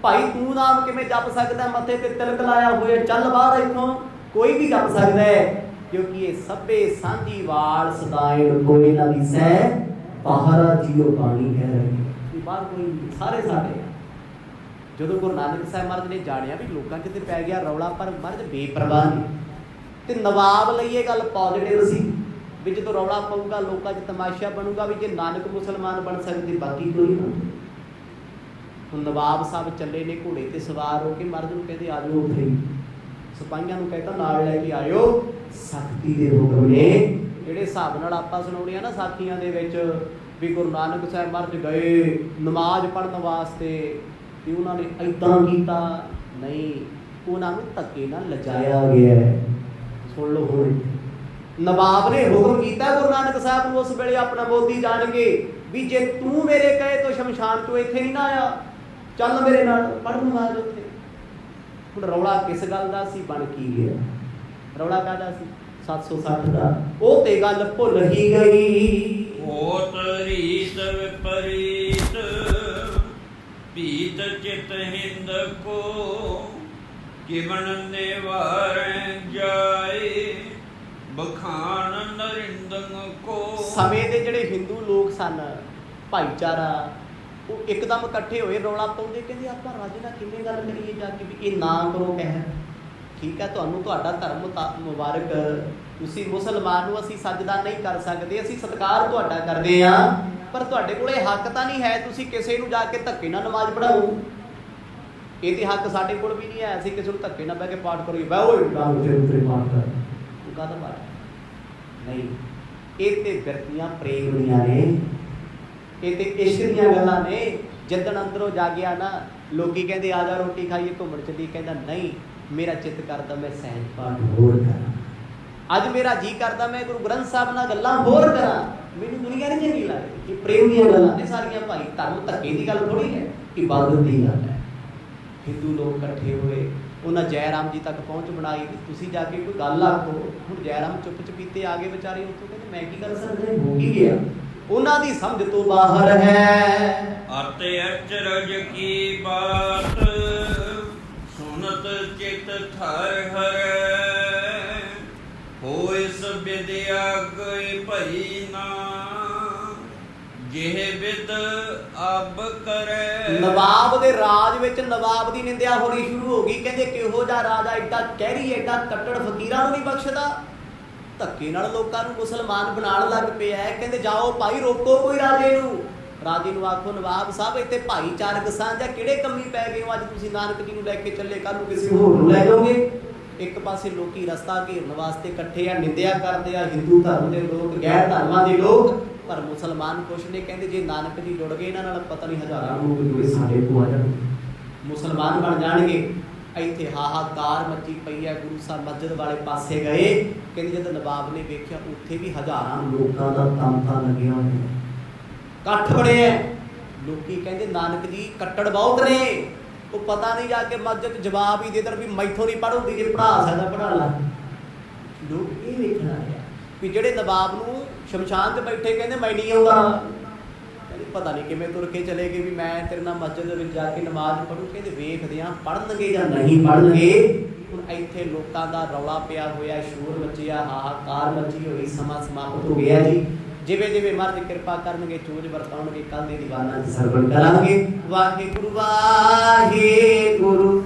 ਭਾਈ ਤੂੰ ਨਾਮ ਕਿਵੇਂ ਜਪ ਸਕਦਾ, ਮੱਥੇ ਤੇ ਤਿਲਕ ਲਾਇਆ ਹੋਇਆ, ਚੱਲ ਬਾਹਰ ਇੱਥੋਂ। ਕੋਈ ਵੀ ਜਪ ਸਕਦਾ ਹੈ, ਕਿਉਂਕਿ ਇਹ ਸਭੇ ਸਾਂਝੀ ਵਾਲ ਸਦਾਇਣ ਕੋਈ ਨਾ ਦਿਸੈ, ਬਾਹਰਾ ਜੀਓ ਬਾਣੀ ਕਹਿ ਰਹੇ। ਬਾਹਰ ਕੋਈ ਨਹੀਂ, ਸਾਰੇ ਸਾਡੇ। ਜਦੋਂ ਗੁਰੂ ਨਾਨਕ ਸਾਹਿਬ ਮਹਾਰਾਜ ਨੇ ਜਾਣਿਆ ਵੀ ਲੋਕਾਂ 'ਚ ਤੇ ਪੈ ਗਿਆ ਰੌਲਾ, ਪਰ ਮਹਾਰਾਜ ਬੇਪਰਵਾਹ ਨਹੀਂ। ਤੇ ਨਵਾਬ ਲਈ ਇਹ ਗੱਲ ਪੋਜ਼ਿਟਿਵ ਸੀ ਵੀ ਜਦੋਂ ਰੌਲਾ ਪਊਗਾ ਲੋਕਾਂ 'ਚ ਤਮਾਸ਼ਾ ਬਣੂਗਾ ਵੀ ਜੇ ਨਾਨਕ ਮੁਸਲਮਾਨ ਬਣ ਸਕਦੇ ਬਾਕੀ ਕੋਈ ਨਾ। ਹੁਣ ਨਵਾਬ ਸਾਹਿਬ ਚੱਲੇ ਨੇ ਘੋੜੇ ਤੇ ਸਵਾਰ ਹੋ ਕੇ, ਮਹਾਰਾਜ ਨੂੰ ਕਹਿੰਦੇ ਆ ਜਾਓ ਉੱਥੇ। ਸਿਪਾਹੀਆਂ ਨੂੰ ਕਹਿੰਦਾ ਨਾਲ ਲੈ ਕੇ ਆਇਓ, ਸਖਤੀ ਦੇ ਹੁਕਮ ਨੇ। ਜਿਹੜੇ ਹਿਸਾਬ ਨਾਲ ਆਪਾਂ ਸੁਣਾਉਣੇ ਆ ਨਾ ਸਾਖੀਆਂ ਦੇ ਵਿੱਚ ਵੀ ਗੁਰੂ ਨਾਨਕ ਸਾਹਿਬ ਮਹਾਰਾਜ ਗਏ ਨਮਾਜ਼ ਪੜ੍ਹਨ ਵਾਸਤੇ ਤੇ ਉਹਨਾਂ ਨੇ ਏਦਾਂ ਕੀਤਾ, ਨਹੀਂ, ਉਹਨਾਂ ਨੂੰ ਧੱਕੇ ਨਾਲ ਲਜਾਇਆ ਗਿਆ। ਸੁਣ ਲਓ ਹੁਣ, ਨਵਾਬ ਨੇ ਹੁਕਮ ਕੀਤਾ ਗੁਰੂ ਨਾਨਕ ਸਾਹਿਬ ਨੂੰ ਉਸ ਵੇਲੇ ਆਪਣਾ ਮੋਦੀ ਜਾਣ ਕੇ ਵੀ ਜੇ ਤੂੰ ਮੇਰੇ ਕਹੇ ਤੋਂ ਸ਼ਮਸ਼ਾਨ ਤੋਂ ਇੱਥੇ ਨਹੀਂ ਨਾ ਆਇਆ, ਚੱਲ ਮੇਰੇ ਨਾਲ ਪੜ੍ਹਨ ਨਮਾਜ਼ ਉੱਥੇ। ਹੁਣ ਰੌਲਾ ਕਿਸ ਗੱਲ ਦਾ ਸੀ, ਬਣ ਕੀ ਗਿਆ? ਰੌਲਾ ਕਾਹਦਾ ਸੀ? 760 ਦਾ। ਉਹ ਤੇ ਗੱਲ ਭੁੱਲ ਹੀ ਗਈ। ਹੋਤ ਰੀਤ ਵਿਪਰੀਤ ਪੀਤ ਚਿਤ ਹਿੰਦ ਕੋ, ਕਿਵਣ ਨਿਵਾਰੈ ਜਾਏ ਬਖਾਨ ਨਰਿੰਦਨ ਕੋ। ਸਮੇਂ ਦੇ ਜਿਹੜੇ ਹਿੰਦੂ ਲੋਕ ਸਨ, ਭਾਈਚਾਰਾ, ਉਹ ਇੱਕਦਮ ਇਕੱਠੇ ਹੋਏ, ਰੌਲਾ ਪਾਉਂਦੇ, ਕਹਿੰਦੇ ਆਪਾਂ ਰਾਜੇ ਨਾਲ ਕਿਵੇਂ ਗੱਲ ਕਰੀਏ ਜਾ ਕੇ ਵੀ ਇਹ ਨਾ ਕਰੋ। ਕਹਿ ਠੀਕ ਹੈ, ਤੁਹਾਨੂੰ ਤੁਹਾਡਾ ਧਰਮ ਮੁਬਾਰਕ, ਤੁਸੀਂ ਮੁਸਲਮਾਨ ਨੂੰ ਅਸੀਂ ਸਜਦਾ ਨਹੀਂ ਕਰ ਸਕਦੇ, ਅਸੀਂ ਸਤਿਕਾਰ ਤੁਹਾਡਾ ਕਰਦੇ ਹਾਂ, ਪਰ ਤੁਹਾਡੇ ਕੋਲ ਇਹ ਹੱਕ ਤਾਂ ਨਹੀਂ ਹੈ ਤੁਸੀਂ ਕਿਸੇ ਨੂੰ ਜਾ ਕੇ ਧੱਕੇ ਨਾਲ ਨਮਾਜ਼ ਪੜ੍ਹਾਓ। ਇਹ ਤੇ ਹੱਕ ਸਾਡੇ ਕੋਲ ਵੀ ਨਹੀਂ ਹੈ, ਅਸੀਂ ਕਿਸੇ ਨੂੰ ਧੱਕੇ ਨਾਲ ਬਹਿ ਕੇ ਪਾਠ ਕਰੀਏ, ਬਹਿ ਓਏ ਉੱਤੇ ਪਾਠ ਕਰ, ਤੂੰ ਕਾਹਦਾ ਪਾਠ ਨਹੀਂ। ਇਹ ਤੇ ਬਿਰਤੀਆਂ ਪ੍ਰੇਮ ਦੀਆਂ ਨੇ, ਇਹ ਤੇ ਇਸ਼ਕ ਦੀਆਂ ਗੱਲਾਂ ਨੇ। ਜਿੱਦਣ ਅੰਦਰੋਂ ਜਾਗਿਆ ਨਾ, ਲੋਕੀ ਕਹਿੰਦੇ ਆ ਜਾ ਰੋਟੀ ਖਾਈਏ, ਘੁੰਮਣ ਚੱਲੀ, ਕਹਿੰਦਾ ਨਹੀਂ, ਮੇਰਾ ਚਿੱਤ ਕਰਦਾ ਮੈਂ ਸਹਿਜ ਪਾਠ ਹੋਰ ਕਰਾਂ, ਅੱਜ ਮੇਰਾ ਜੀ ਕਰਦਾ ਮੈਂ ਗੁਰੂ ਗ੍ਰੰਥ ਸਾਹਿਬ ਨਾਲ ਗੱਲਾਂ ਹੋਰ ਕਰਾਂ। ਮੈਨੂੰ ਦੁਨੀਆ ਨਹੀਂ ਚੰਗੀ ਲੱਗਦੀ। ਇਹ ਪ੍ਰੇਮ ਦੀਆਂ ਗੱਲਾਂ ਨੇ ਸਾਰੀਆਂ ਭਾਈ, ਧਰਮ ਧੱਕੇ ਦੀ ਗੱਲ ਥੋੜੀ ਹੈ, ਇਬਾਦਤ ਦੀ ਗੱਲ ਹੈ। ਹਿੰਦੂ ਲੋਕ ਇਕੱਠੇ ਹੋਏ, ਉਹਨਾਂ ਜੈ ਰਾਮ ਜੀ ਤੱਕ ਪਹੁੰਚ ਬਣਾਈ। ਤੁਸੀਂ ਜਾ ਕੇ ਕੋਈ ਗੱਲ ਆਖੋ, ਹੁਣ ਜੈ ਰਾਮ ਚੁੱਪ ਚਪੀਤੇ ਆ ਗਏ ਵਿਚਾਰੇ, ਉੱਥੋਂ ਕਹਿੰਦੇ ਮੈਂ ਕੀ ਕਰ ਸਕਦਾ, ਹੋ ਹੀ ਗਿਆ। ਉਹਨਾਂ ਦੀ ਸਮਝ ਤੋਂ ਬਾਹਰ ਹੈ। ਅਤੇ ਅਚਰਜ ਕੀ ਬਾਤ ਸੁਨਤ ਚਿਤ ਥਰ ਹਰੈ, ਹੋਇ ਸਭਿਦਿਆ ਗਈ ਭਈ ਨਾ, ਜਿਹ ਵਿਦ ਅਬ ਕਰੈ। ਨਵਾਬ ਦੇ ਰਾਜ ਵਿੱਚ ਨਵਾਬ ਦੀ ਨਿੰਦਿਆ ਹੋਣੀ ਸ਼ੁਰੂ ਹੋ ਗਈ। ਕਹਿੰਦੇ ਕਿਹੋ ਜਿਹਾ ਰਾਜਾ, ਐਡਾ ਕਹਿਰੀ, ਐਡਾ ਕੱਟੜ, ਫਕੀਰਾਂ ਨੂੰ ਨਹੀਂ ਬਖਸ਼ਦਾ, ਧੱਕੇ ਨਾਲ ਲੋਕਾਂ ਨੂੰ ਮੁਸਲਮਾਨ ਬਣਾਉਣ ਲੱਗ ਪਿਆ ਹੈ। ਕਹਿੰਦੇ ਜਾਓ ਭਾਈ, ਰੋਕੋ ਕੋਈ ਰਾਜੇ ਨੂੰ, ਰਾਜੇ ਨੂੰ ਆਖੋ ਨਵਾਬ ਸਾਹਿਬ ਇੱਥੇ ਭਾਈਚਾਰਕ ਸਾਂਝ ਹੈ, ਕਿਹੜੇ ਕੰਮੀ ਪੈ ਗਏ ਹੋ ਅੱਜ ਤੁਸੀਂ, ਨਾਨਕ ਜੀ ਨੂੰ ਲੈ ਕੇ ਚੱਲੇ, ਕੱਲ ਨੂੰ ਕਿਸੇ ਹੋਰ ਨੂੰ ਲੈ ਜਾਓਗੇ। ਇੱਕ ਪਾਸੇ ਲੋਕੀ ਰਸਤਾ ਘੇਰਨ ਵਾਸਤੇ ਇਕੱਠੇ ਆ, ਨਿੰਦਿਆ ਕਰਦੇ ਆ ਹਿੰਦੂ ਧਰਮ ਦੇ ਲੋਕ, ਗੈਰ ਧਰਮਾਂ ਦੇ ਲੋਕ, ਪਰ ਮੁਸਲਮਾਨ ਕੁਛ ਨੇ। ਕਹਿੰਦੇ ਜੇ ਨਾਨਕ ਜੀ ਜੁੜ ਗਏ ਇਹਨਾਂ ਨਾਲ, ਪਤਾ ਨਹੀਂ ਹਜ਼ਾਰਾਂ ਲੋਕ ਜੁੜੇ ਸਾਡੇ ਕੋਲ ਆ ਜਾਣਗੇ, ਮੁਸਲਮਾਨ ਬਣ ਜਾਣਗੇ। ਇੱਥੇ ਹਾਹਾਕਾਰ ਮੱਚੀ ਪਈ ਹੈ। ਗੁਰੂ ਸਾਹਿਬ ਮਸਜਿਦ ਵਾਲੇ ਪਾਸੇ ਗਏ, ਕਹਿੰਦੇ ਜਦ ਨਵਾਬ ਨੇ ਵੇਖਿਆ ਉੱਥੇ ਵੀ ਹਜ਼ਾਰਾਂ ਲੋਕਾਂ ਦਾ ਤਾਂਤਾ ਲੱਗਿਆ ਹੋਇਆ, ਇਕੱਠ ਬੜਿਆ। ਲੋਕੀ ਕਹਿੰਦੇ ਨਾਨਕ ਜੀ ਕੱਟੜ ਬਹੁਤ ਨੇ। ਉਹ ਪਤਾ ਨਹੀਂ ਜਾ ਕੇ ਮਸਜਿਦ ਜਵਾਬ ਹੀ ਦੇ ਦੇਣ ਵੀ ਮੈਥੋਂ ਨਹੀਂ ਪੜ੍ਹਉਂਦੀ, ਜੇ ਪੜ੍ਹਾ ਸਕਦਾ ਪੜ੍ਹਾ ਲਾ। ਲੋਕ ਇਹ ਵੇਖਣਾ ਹੈ ਵੀ ਜਿਹੜੇ ਨਵਾਬ ਨੂੰ ਸ਼ਮਸ਼ਾਨ 'ਚ ਬੈਠੇ ਕਹਿੰਦੇ ਮੈਂ ਨਹੀਂ ਆਉਂਦਾ, ਕਹਿੰਦੇ ਪਤਾ ਨਹੀਂ ਕਿਵੇਂ ਤੁਰ ਕੇ ਚਲੇ ਗਏ ਵੀ ਮੈਂ ਤੇਰੇ ਨਾਲ ਮਸਜਿਦ ਦੇ ਵਿੱਚ ਜਾ ਕੇ ਨਮਾਜ਼ ਪੜ੍ਹੂ। ਕਹਿੰਦੇ ਵੇਖਦੇ ਹਾਂ ਪੜ੍ਹਨਗੇ ਜਾਂ ਨਹੀਂ ਪੜ੍ਹਨਗੇ। ਹੁਣ ਇੱਥੇ ਲੋਕਾਂ ਦਾ ਰੌਲਾ ਪਿਆ ਹੋਇਆ, ਸ਼ੋਰ ਮਚਿਆ, ਹਾਹਾਕਾਰ ਮਚੀ ਹੋਈ, ਸਮਾਂ ਸਮਾਪਤ ਹੋ ਗਿਆ ਜੀ। ਜਿਵੇਂ ਜਿਵੇਂ ਮਹਾਰਾਜ ਕਿਰਪਾ ਕਰਨਗੇ, ਚੋਜ ਵਰਤਾਉਣਗੇ, ਕੱਲ ਦੇ ਦੀਵਾਨਾਂ 'ਚ ਸਰਵਣ ਕਰਾਂਗੇ। ਵਾਹਿਗੁਰੂ ਵਾਹਿਗੁਰੂ।